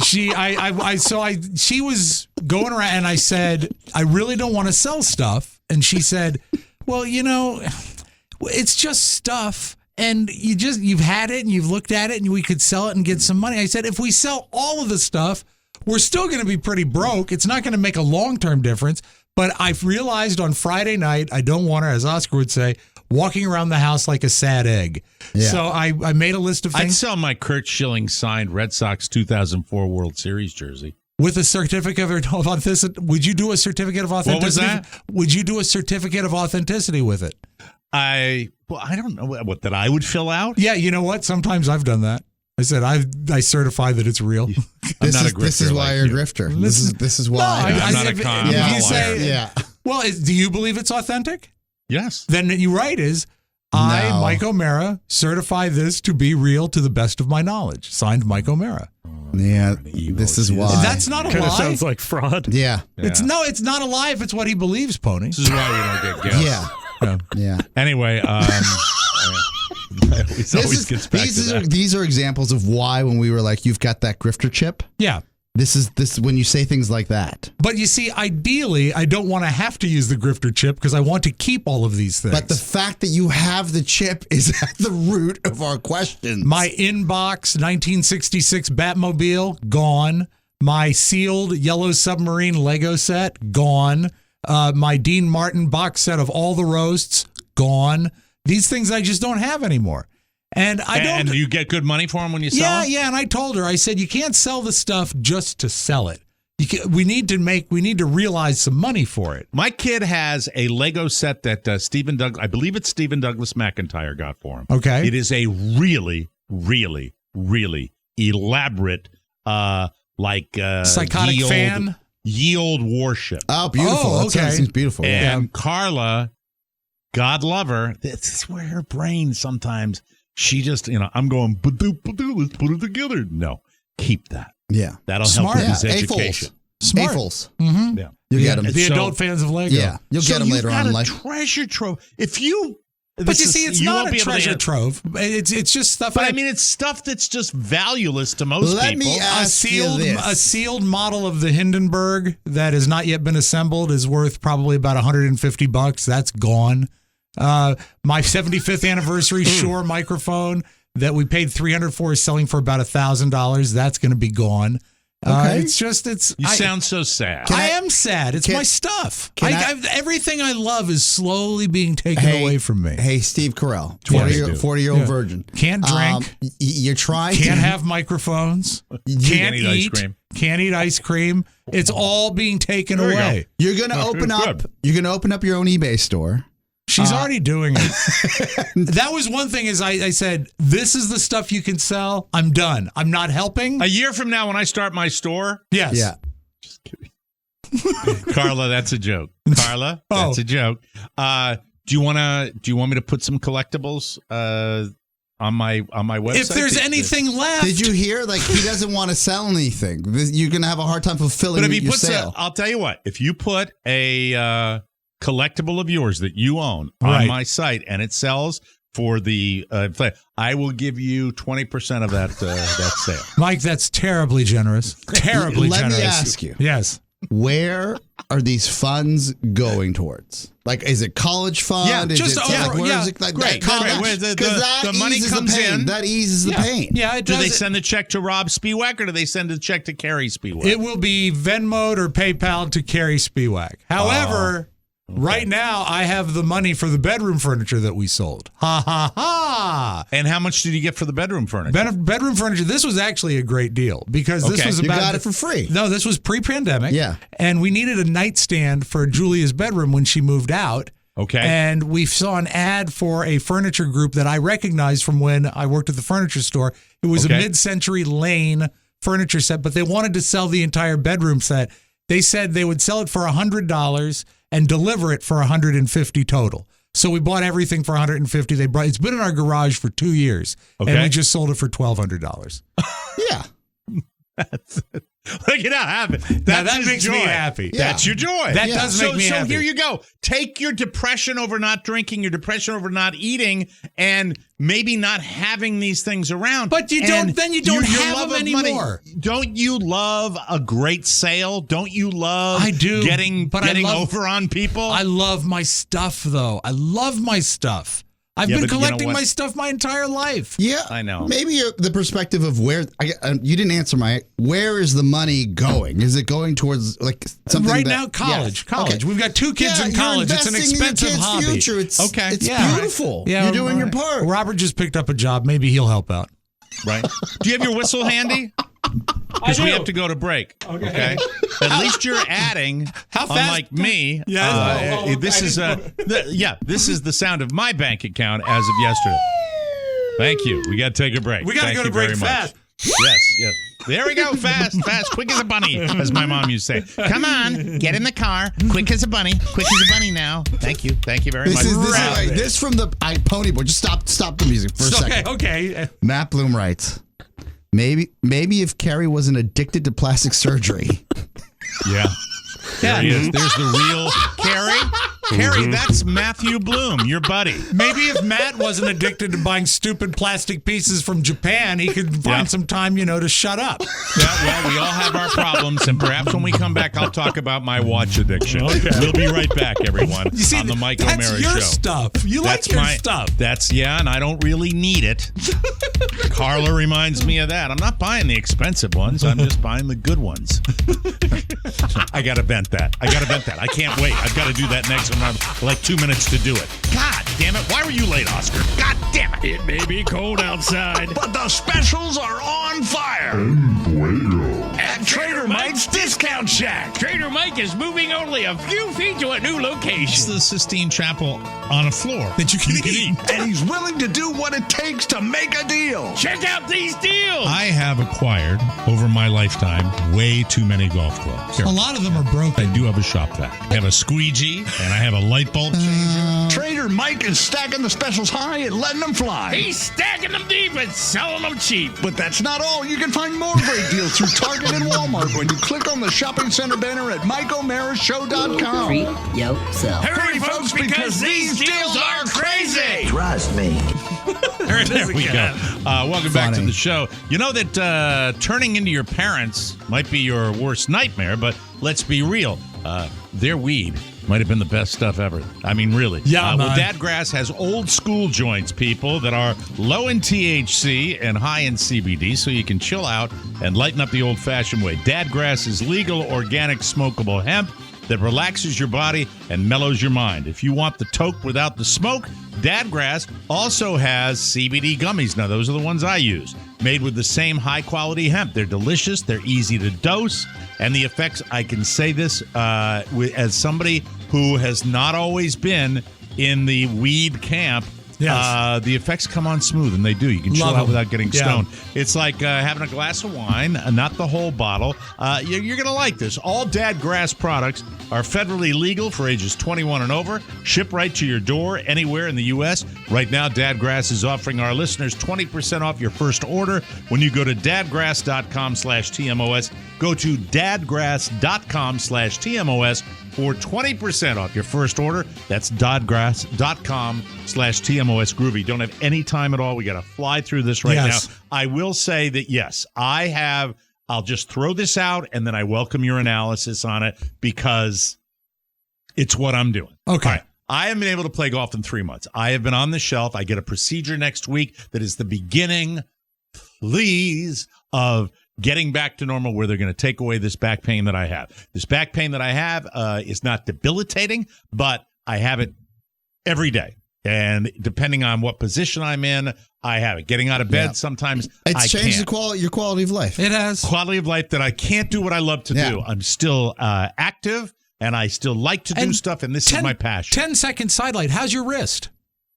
She was going around and I said, I really don't want to sell stuff. And she said, well, it's just stuff. And you've had it and you've looked at it and we could sell it and get some money. I said, if we sell all of the stuff, we're still going to be pretty broke. It's not going to make a long-term difference. But I've realized on Friday night, I don't want her, as Oscar would say, walking around the house like a sad egg. Yeah. So I made a list of things. I'd sell my Kurt Schilling signed Red Sox 2004 World Series jersey. With a certificate of authenticity. Would you do a certificate of authenticity? What was that? Would you do a certificate of authenticity with it? I don't know what that I would fill out. Yeah, you know what? Sometimes I've done that. I said I certify that it's real. I'm not a grifter. This is why you're a grifter. This is why. I'm not a con. Well, do you believe it's authentic? Yes. Then you write is, I, Mike O'Mara, certify this to be real to the best of my knowledge. Signed, Mike O'Mara. Yeah, this is why. That's not a lie. Kind of sounds like fraud. Yeah. It's not a lie if it's what he believes, Pony. This is why you don't get guests. Yeah. Anyway, these are examples of why when we were like, you've got that grifter chip. Yeah. This is when you say things like that. But you see, ideally, I don't want to have to use the grifter chip because I want to keep all of these things. But the fact that you have the chip is at the root of our questions. My inbox 1966 Batmobile, gone. My sealed Yellow Submarine Lego set, gone. My Dean Martin box set of all the roasts, gone. These things I just don't have anymore. And And you get good money for them when you sell them? Yeah, and I told her, I said, you can't sell the stuff just to sell it. We need to realize some money for it. My kid has a Lego set that I believe it's Stephen Douglas McIntyre got for him. Okay. It is a really, really, really elaborate, psychotic fan? Ye Old warship. Oh, beautiful. Oh, okay. That seems beautiful. And Carla, God love her, this is where her brain sometimes, she just, I'm going, ba-doo, let's put it together. No, keep that. Yeah. That'll help with his education. Smart. A-fuls. Mm-hmm. Yeah. You get them. The adult fans of Lego. Yeah. You'll get them later on in life. Treasure trove. But you see, it's not a treasure trove. It's just stuff. But it's stuff that's just valueless to most people. Let me ask you this. A sealed model of the Hindenburg that has not yet been assembled is worth probably about $150. That's gone. My 75th anniversary Shure microphone that we paid $300 for is selling for about $1,000. That's going to be gone. Okay. You sound so sad. I am sad. It's my stuff. Everything I love is slowly being taken away from me. Hey, Steve Carell, 40-year-old virgin. Can't drink. You're trying. Can't have microphones. Can't eat ice cream. Can't eat ice cream. It's all being taken away. You're going to open up. You're going to open up your own eBay store. She's already doing it. That was one thing is I said, this is the stuff you can sell. I'm done. I'm not helping. A year from now when I start my store. Yes. Yeah. Just kidding. Carla, that's a joke. Carla, that's a joke. Do you want me to put some collectibles on my website? If there's anything left. Did you hear? Like, he doesn't want to sell anything. You're going to have a hard time fulfilling your sale. I'll tell you what. If you put a collectible of yours that you own on my site and it sells for the I will give you 20% of that sale. Mike, that's terribly generous. Terribly generous. Let me ask you. Yes. Where are these funds going towards? Like, is it college fund? Yeah, Is it great. The money comes in. That eases the pain. Yeah, it does. Do they send the check to Robb Spiewak or do they send the check to Carrie Spiewak? It will be Venmo'd or PayPal to Carrie Spiewak. However, Right now, I have the money for the bedroom furniture that we sold. Ha, ha, ha. And how much did you get for the bedroom furniture? Bedroom furniture, this was actually a great deal because this was about... You got it for free. No, this was pre-pandemic. Yeah. And we needed a nightstand for Julia's bedroom when she moved out. Okay. And we saw an ad for a furniture group that I recognized from when I worked at the furniture store. It was a mid-century Lane furniture set, but they wanted to sell the entire bedroom set. They said they would sell it for $100 and deliver it for $150 total. So we bought everything for $150. It's been in our garage for 2 years, and we just sold it for $1,200. Yeah. Look at how happy. That makes me happy. Yeah. That's your joy. That does make me happy. So here you go. Take your depression over not drinking, your depression over not eating, and maybe not having these things around. But you don't. Then you don't have them anymore. Don't you love a great sale? Don't you love? I do. Getting over on people. I love my stuff, though. I love my stuff. I've been collecting my stuff my entire life. Yeah, I know. Maybe the perspective of where you didn't answer where is the money going? Is it going towards like something right now? College. College. Okay. We've got 2 kids in college. It's an expensive hobby. Future. It's beautiful. Yeah, you're doing your part. Robert just picked up a job. Maybe he'll help out. Right. Do you have your whistle handy? Because we have to go to break. Okay. At least you're adding. How fast? Unlike me. Yeah. This is the sound of my bank account as of yesterday. Thank you. We got to take a break. We got to go to break fast. Yes. There we go. Fast, quick as a bunny, as my mom used to say. Come on, get in the car. Quick as a bunny. Quick as a bunny now. Thank you very much. This from the Pony Boy. Just stop the music for a second. Okay. Matt Bloom writes, maybe if Carrie wasn't addicted to plastic surgery. Yeah. There he is. There's the real Carrie. Carrie, that's Matthew Bloom, your buddy. Maybe if Matt wasn't addicted to buying stupid plastic pieces from Japan, he could find some time, to shut up. Yeah, well, we all have our problems, and perhaps when we come back, I'll talk about my watch addiction. Okay. We'll be right back, everyone, on the Mike O'Mara Show. That's your stuff. You like your stuff. And I don't really need it. Carla reminds me of that. I'm not buying the expensive ones. I'm just buying the good ones. I got to vent that. I can't wait. I've got to do that next one. I have like 2 minutes to do it. God damn it. Why were you late, Oscar? God damn it. It may be cold outside, but the specials are on fire. At Trader Mike's Discount Shack. Trader Mike is moving only a few feet to a new location. It's the Sistine Chapel on a floor that you can eat. And he's willing to do what it takes to make a deal. Check out these deals. I have acquired, over my lifetime, way too many golf clubs. A lot of them are broken. I do have a shop vac. I have a squeegee, and I have a light bulb changer. Trader Mike is stacking the specials high and letting them fly. He's stacking them deep and selling them cheap. But that's not all. You can find more great deals through Target and Walmart when you click on the shopping center banner at MikeO'MaraShow.com. Treat yourself. Hurry, folks, because these deals are crazy. Trust me. There we go. Welcome back to the show. You know that turning into your parents might be your worst nightmare, but let's be real. Their weed might have been the best stuff ever. I mean, really. Yeah, well, Dadgrass has old school joints, people, that are low in THC and high in CBD, so you can chill out and lighten up the old-fashioned way. Dadgrass is legal, organic, smokable hemp that relaxes your body and mellows your mind. If you want the toke without the smoke, Dadgrass also has CBD gummies. Now, those are the ones I use. Made with the same high-quality hemp. They're delicious. They're easy to dose. And the effects, I can say this as somebody who has not always been in the weed camp. Yes. The effects come on smooth, and they do. You can chill out without getting stoned. It's like having a glass of wine, not the whole bottle. You're going to like this. All Dadgrass products are federally legal for ages 21 and over. Ship right to your door anywhere in the U.S. Right now, Dadgrass is offering our listeners 20% off your first order when you go to dadgrass.com/TMOS. Go to dadgrass.com/TMOS for 20% off your first order. That's dadgrass.com/TMOS. Groovy. Don't have any time at all. We got to fly through this right now. I will say that, yes, I'll just throw this out, and then I welcome your analysis on it because it's what I'm doing. Okay. Right. I haven't been able to play golf in 3 months. I have been on the shelf. I get a procedure next week that is the beginning, please, of getting back to normal where they're going to take away this back pain that I have. This back pain that I have is not debilitating, but I have it every day. And depending on what position I'm in, I have it. Getting out of bed, sometimes it's changed your quality of life. It has. Quality of life that I can't do what I love to do. I'm still active, and I still like to do stuff, and this is my passion. 10-second sidelight. How's your wrist?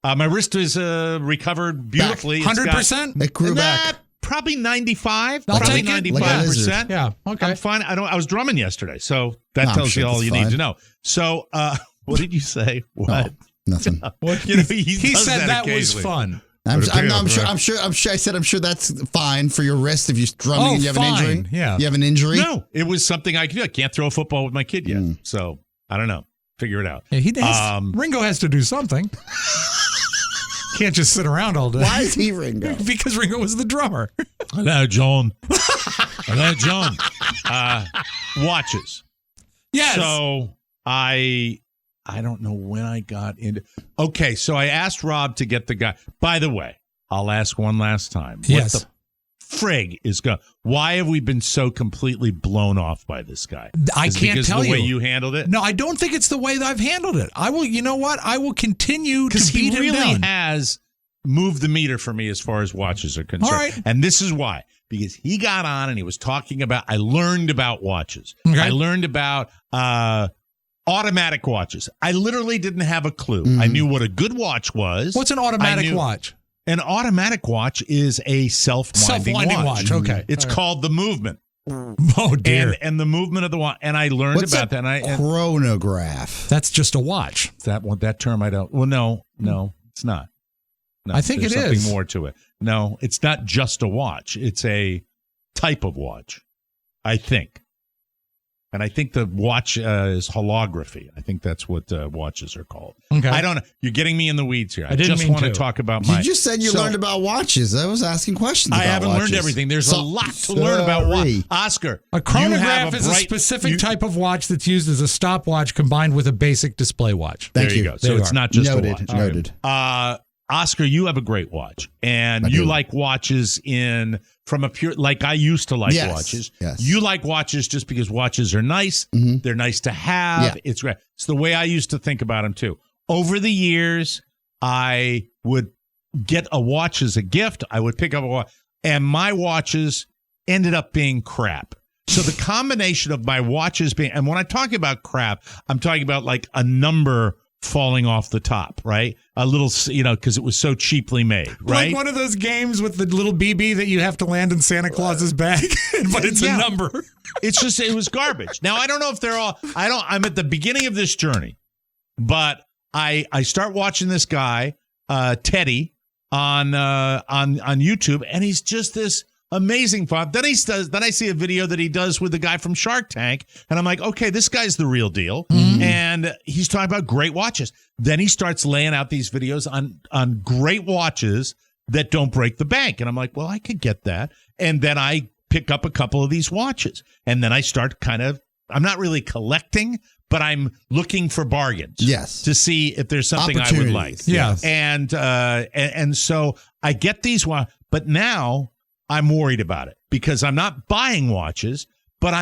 My wrist is recovered beautifully. 100%? It grew back. Probably 95. I'll Probably take it. 95%. Yeah, okay. I'm fine. I was drumming yesterday, so that tells you all you need to know. So, what did you say? What? Oh, nothing. He said that was fun. I'm sure. I said I'm sure that's fine for your wrist if you're drumming and you have an injury. Yeah, you have an injury. No, it was something I could do. I can't throw a football with my kid yet, so I don't know. Figure it out. Yeah, he does. Ringo has to do something. Can't just sit around all day. Why is he Ringo? Because Ringo was the drummer. Hello, John. Hello, John. Watches. Yes. So I don't know when I got into. Okay, so I asked Rob to get the guy. By the way, I'll ask one last time. Yes. What the frig is going? Why have we been so completely blown off by this guy? I can't tell you. The way you handled it? No, I don't think it's the way that I've handled it. I will. You know what? I will continue to beat him down. Because he really has moved the meter for me as far as watches are concerned. All right. And this is why. Because he got on and he was talking about. I learned about watches. Okay. I learned about automatic watches. I literally didn't have a clue. I knew what a good watch was. What's an automatic watch? An automatic watch is a self-winding watch. Okay. It's called the movement. Oh, dear. And the movement of the watch. And I learned about that. And chronograph? That's just a watch. That term I don't. Well, no, it's not. No, I think there's it something is. more to it. No, it's not just a watch. It's a type of watch, I think. And I think the watch is holography. I think that's what watches are called. Okay. I don't know. You're getting me in the weeds here. I didn't just mean want to to. talk about my. You just said you learned about watches. I was asking questions I about haven't watches. learned everything. There's a lot to learn about watches. Oscar, A chronograph is a specific type of watch that's used as a stopwatch combined with a basic display watch. There you go. So it's not just Noted. a watch. Noted. Oscar, you have a great watch, and you like watches from a pure, like I used to like watches. Yes. You like watches just because watches are nice. They're nice to have. Yeah. It's great. It's the way I used to think about them too. Over the years, I would get a watch as a gift. I would pick up a watch, and my watches ended up being crap. So the combination of my watches being, and when I talk about crap, I'm talking about like a number falling off the top, right? A little, because it was so cheaply made, right? Like one of those games with the little BB that you have to land in Santa Claus's bag, but it's a number. It's just, it was garbage. Now, I don't know if they're all, I'm at the beginning of this journey, but I start watching this guy, Teddy, on YouTube, and he's just this amazing fun. Then I see a video that he does with the guy from Shark Tank, and I'm like, okay, this guy's the real deal. And he's talking about great watches. Then he starts laying out these videos on great watches that don't break the bank. And I'm like, well, I could get that. And then I pick up a couple of these watches. And then I start I'm not really collecting, but I'm looking for bargains. Yes. To see if there's something I would like. Yes. And so I get these watches, but now I'm worried about it because I'm not buying watches, but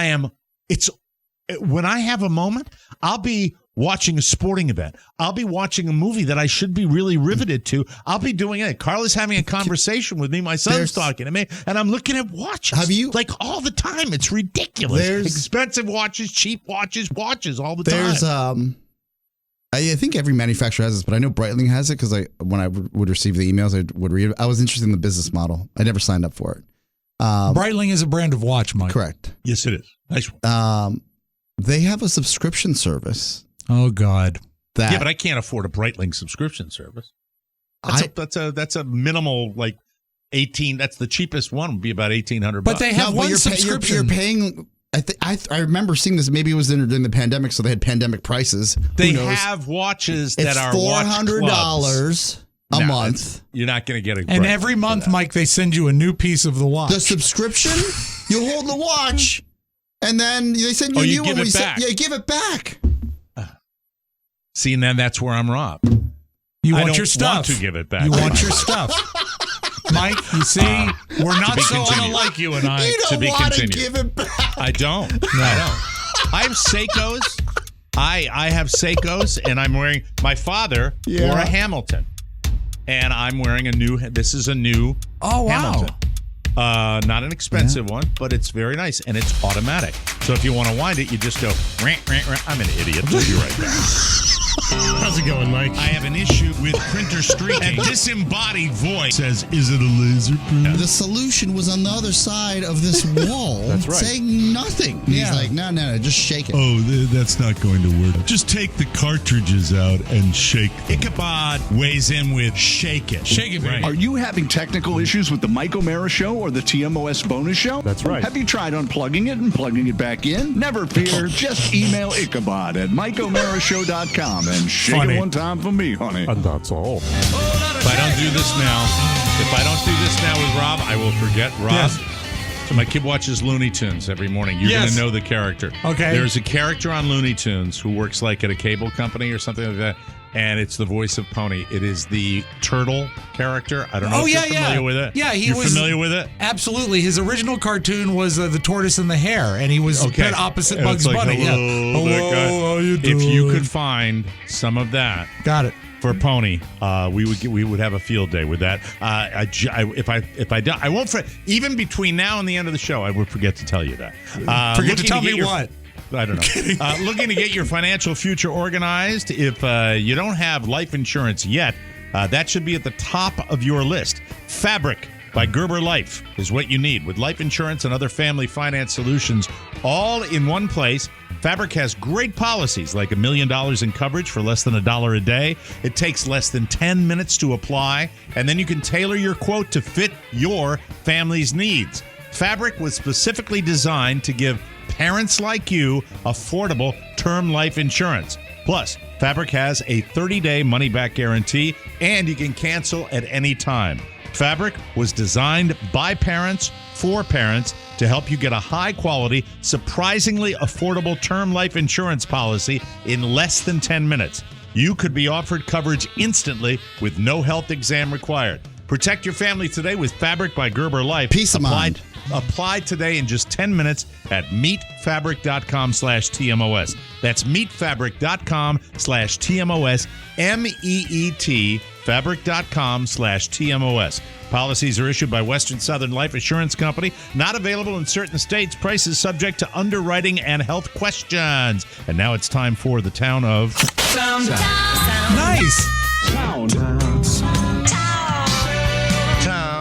when I have a moment, I'll be watching a sporting event. I'll be watching a movie that I should be really riveted to. I'll be doing it. Carla's having a conversation with me. My son's talking to me, and I'm looking at watches. Have you like all the time? It's ridiculous. Expensive watches, cheap watches all the time. I think every manufacturer has this, but I know Breitling has it because when I would receive the emails, I would read it. I was interested in the business model. I never signed up for it. Breitling is a brand of watch, Mike. Correct. Yes, it is. Nice one. They have a subscription service. Oh God. Yeah, but I can't afford a Breitling subscription service. That's a minimal like 18. That's the cheapest one would be about $1,800. But they have one subscription. You're paying. I remember seeing this. Maybe it was during the pandemic, so they had pandemic prices. They have watches that are $400 a month. You're not going to get it. And every month, Mike, they send you a new piece of the watch. The subscription, you hold the watch, and then they send you a new one. You give it back. See, and then that's where I'm Rob. You want your stuff. I don't want to give it back. You want your stuff. Mike. You see, we're not so continued. unlike you and I. You to don't be want to continued. give it back. I don't. I don't. I have Seikos. I have Seikos, and I'm wearing. My father wore a Hamilton, and I'm wearing a new. This is a new Hamilton. Not an expensive one, but it's very nice, and it's automatic. So if you want to wind it, you just go. Rant, rant, rant. I'm an idiot. We'll be right back. How's it going, Mike? I have an issue with printer streaking. A disembodied voice says, "Is it a laser print?" The solution was on the other side of this wall. That's right. Saying nothing. He's like, no, just shake it. Oh, that's not going to work. Just take the cartridges out and shake them. Ichabod weighs in with shake it. Shake it, baby. Are you having technical issues with the Mike O'Mara Show or the TMOS bonus show? That's right. Have you tried unplugging it and plugging it back in? Never fear. Just email Ichabod at MikeO'MaraShow.com and shake it one time for me, honey. And that's all. If I don't do this now with Rob, I will forget Rob. Yes. So my kid watches Looney Tunes every morning. You're going to know the character. Okay. There's a character on Looney Tunes who works like at a cable company or something like that, and it's the voice of Pony. It is the turtle character. I don't know if you're familiar with it. Yeah, You're familiar with it? Absolutely. His original cartoon was the tortoise and the hare, and he was dead opposite And Bugs it's like, Bunny. hello, that guy. how you doing? If you could find some of that. Got it. For Pony, we would have a field day with that. If I don't, I won't. Even between now and the end of the show, I would forget to tell you that. Forget to tell me what. I don't know. Looking to get your financial future organized. If you don't have life insurance yet, that should be at the top of your list. Fabric by Gerber Life is what you need. With life insurance and other family finance solutions all in one place, Fabric has great policies like $1 million in coverage for less than $1 a day. It takes less than 10 minutes to apply, and then you can tailor your quote to fit your family's needs. Fabric was specifically designed to give parents like you affordable term life insurance. Plus, Fabric has a 30-day money-back guarantee, and you can cancel at any time. Fabric was designed by parents for parents to help you get a high-quality, surprisingly affordable term life insurance policy in less than 10 minutes. You could be offered coverage instantly with no health exam required. Protect your family today with Fabric by Gerber Life. Peace of mind. Apply today in just 10 minutes at meetfabric.com/TMOS. That's meetfabric.com/TMOS. MEET fabric.com/TMOS. Policies are issued by Western Southern Life Assurance Company. Not available in certain states. Prices subject to underwriting and health questions. And now it's time for the town of Nice.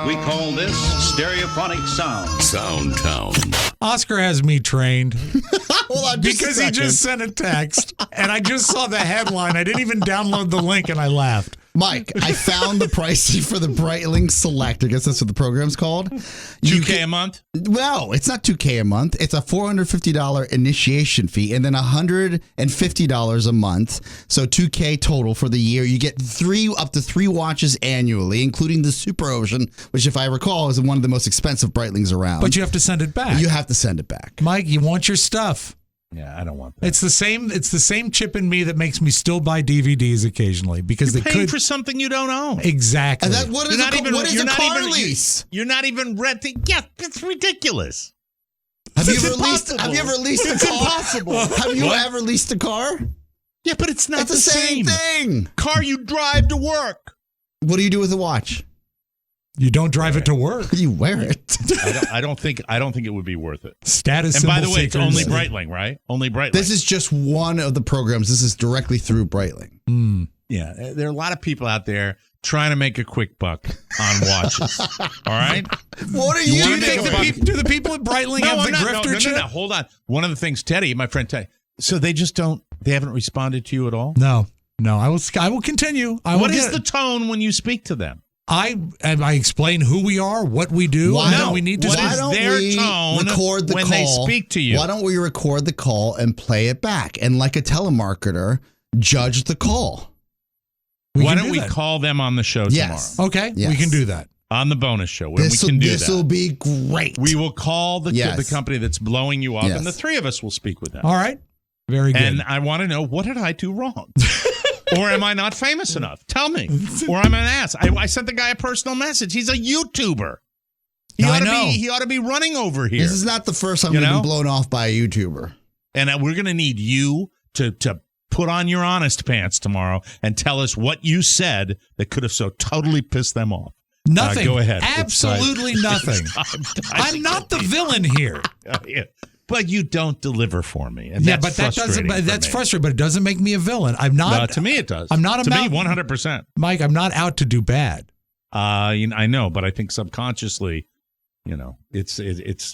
We call this stereophonic sound. Sound Town. Oscar has me trained Hold on, because he just sent a text, and I just saw the headline. I didn't even download the link, and I laughed. Mike, I found the pricing for the Breitling Select. I guess that's what the program's called. $2K a month? No, it's not $2K a month. It's a $450 initiation fee and then $150 a month. So $2K total for the year. You get up to three watches annually, including the Super Ocean, which, if I recall, is one of the most expensive Breitlings around. But you have to send it back. You have to send it back. Mike, you want your stuff. Yeah, I don't want that. It's the same chip in me that makes me still buy DVDs occasionally because You're they paying could for something you don't own. Exactly. And what is a car lease? You're not even renting. Yeah, it's ridiculous. Have you ever leased a car? It's impossible. Have you ever leased a car? Yeah, but it's not the same thing. Car you drive to work. What do you do with a watch? You don't drive it to work. You wear it. I don't think it would be worth it. Status. And by the way, it's seekers. only Breitling, right? Only Breitling. This is just one of the programs. This is directly through Breitling. Yeah, there are a lot of people out there trying to make a quick buck on watches. All right. What are you? Do the people at Breitling have the grifter chip? No. Hold on. One of the things, Teddy, my friend Teddy. So they just don't. They haven't responded to you at all. No. I will continue. What is the tone when you speak to them? I explain who we are, what we do, and we need to. What is their tone record the when call? they speak to you? Why don't we record the call and play it back? And like a telemarketer, judge the call. Why don't we call them on the show tomorrow? Okay, we can do that. On the bonus show, where we can do that. This will be great. We will call the company that's blowing you up, and the three of us will speak with them. All right. Very good. And I want to know, what did I do wrong? Or am I not famous enough? Tell me. Or I'm an ass. I sent the guy a personal message. He's a YouTuber. He ought to be running over here. This is not the first time we've been blown off by a YouTuber. And we're going to need you to put on your honest pants tomorrow and tell us what you said that could have so totally pissed them off. Nothing. Go ahead. Absolutely nothing. I'm not the villain here. Yeah. But you don't deliver for me. And but that doesn't. That's frustrating. But it doesn't make me a villain. I'm not. To me, it does. I'm not. To me, 100%. Mike, I'm not out to do bad. I know, but I think subconsciously, it's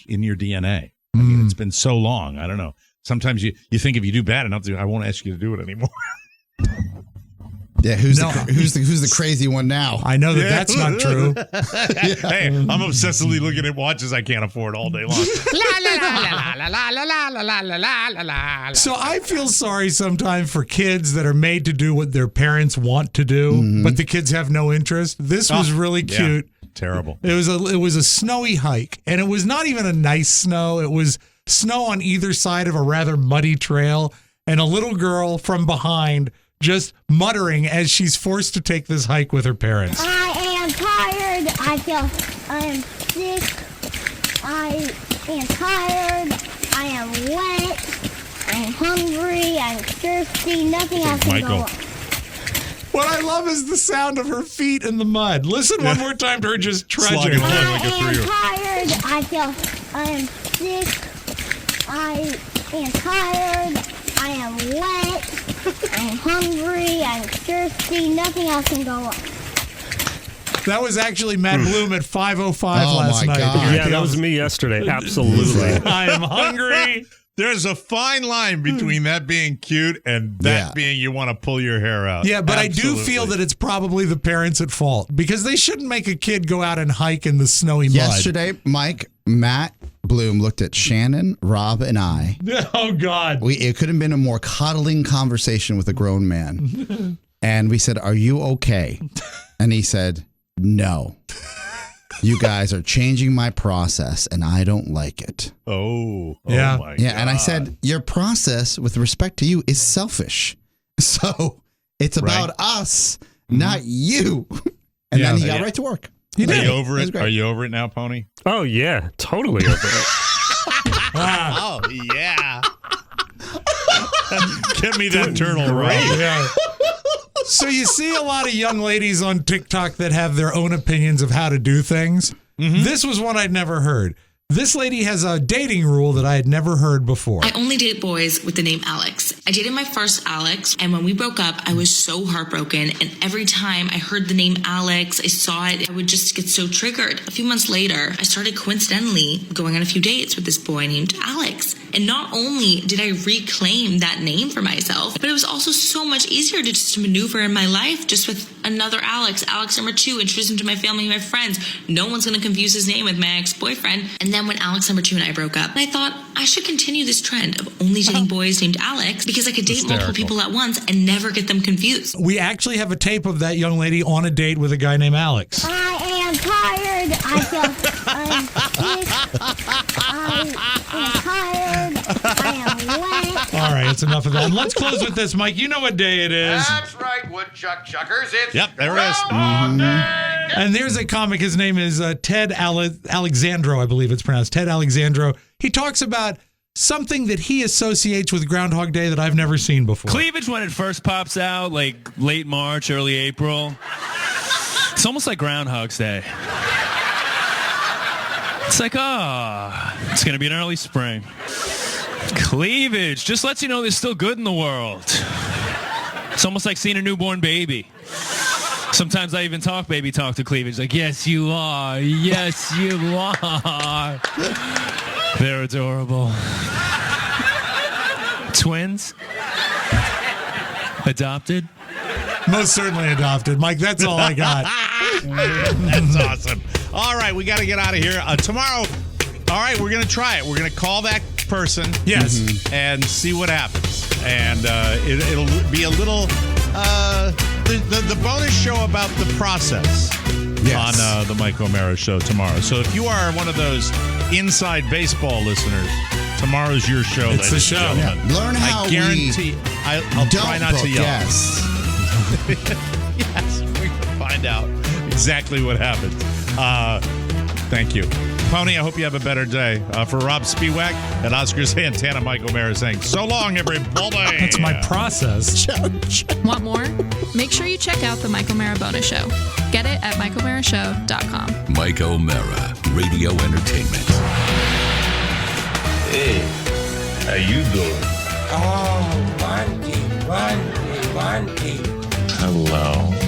in your DNA. I mean, it's been so long. I don't know. Sometimes you think if you do bad enough, I won't ask you to do it anymore. Yeah, who's the crazy one now? I know that's not true. Hey, I'm obsessively looking at watches I can't afford all day long. So I feel sorry sometimes for kids that are made to do what their parents want to do, but the kids have no interest. This was really cute. Yeah, terrible. It was a snowy hike, and it was not even a nice snow. It was snow on either side of a rather muddy trail, and a little girl from behind just muttering as she's forced to take this hike with her parents. I am tired. I am sick. I am tired. I am wet. I am hungry. I'm thirsty. Nothing else can go on. What I love is the sound of her feet in the mud. Listen one more time to her just trudging. I am tired. I am sick. I am tired. I am wet. I'm hungry. I'm thirsty. Nothing else can go on. That was actually Matt Bloom at 5:05 last night. God. Yeah, that was me yesterday. Absolutely. I am hungry. There's a fine line between that being cute and that being you want to pull your hair out. Yeah, but Absolutely. I do feel that it's probably the parents at fault because they shouldn't make a kid go out and hike in the snowy mud. Yesterday, Matt Bloom looked at Shannon, Robb, and I. Oh, God. It could have been a more coddling conversation with a grown man. And we said, "Are you okay?" And he said, "No. You guys are changing my process, and I don't like it." Oh yeah. My yeah. God. And I said, "Your process, with respect to you, is selfish. So it's about us, not you." And then he got right to work. Are you over it? Are you over it now, Pony? Oh, yeah. Totally over it. Oh, yeah. Get me that turtle, right? Yeah. So you see a lot of young ladies on TikTok that have their own opinions of how to do things. Mm-hmm. This was one I'd never heard. This lady has a dating rule that I had never heard before. I only date boys with the name Alex. I dated my first Alex, and when we broke up, I was so heartbroken. And every time I heard the name Alex, I saw it, I would just get so triggered. A few months later, I started coincidentally going on a few dates with this boy named Alex. And not only did I reclaim that name for myself, but it was also so much easier to just maneuver in my life just with another Alex, Alex number 2, introduce him to my family and my friends. No one's going to confuse his name with my ex-boyfriend. And then when Alex number 2 and I broke up, I thought I should continue this trend of only dating boys named Alex because I could date multiple people at once and never get them confused. We actually have a tape of that young lady on a date with a guy named Alex. I am tired. I'm sick. I am tired. I am wet. All right, it's enough of that. Let's close with this, Mike. You know what day it is. That's right, woodchuck chuckers. It's there it is. And there's a comic. His name is Ted Alexandro, I believe it's pronounced. Ted Alexandro. He talks about something that he associates with Groundhog Day that I've never seen before. Cleavage when it first pops out, like late March, early April. It's almost like Groundhog's Day. It's like, it's going to be an early spring. Cleavage just lets you know there's still good in the world. It's almost like seeing a newborn baby. Sometimes I even baby talk to Cleavage. Like, yes, you are. Yes, you are. They're adorable. Twins? Adopted? Most certainly adopted. Mike, that's all I got. That's awesome. All right, we got to get out of here. Tomorrow, all right, we're going to try it. We're going to call that person. Yes. And see what happens. And it'll be a little, the bonus show about the process on the Mike O'Mara Show tomorrow. So if you are one of those inside baseball listeners, tomorrow's your show. It's the show. Yeah. Learn how I guarantee I'll try not to yell. Yes. Yes, we can find out exactly what happened. Thank you. Pony, I hope you have a better day. For Rob Spiewak and Oscar Santana, Mike O'Mara saying, so long, everybody. That's my process. Want more? Make sure you check out the Mike O'Mara Bonus Show. Get it at MikeO'MaraShow.com. Mike O'Mara, Radio Entertainment. Hey, how you doing? Oh, Monty. Hello.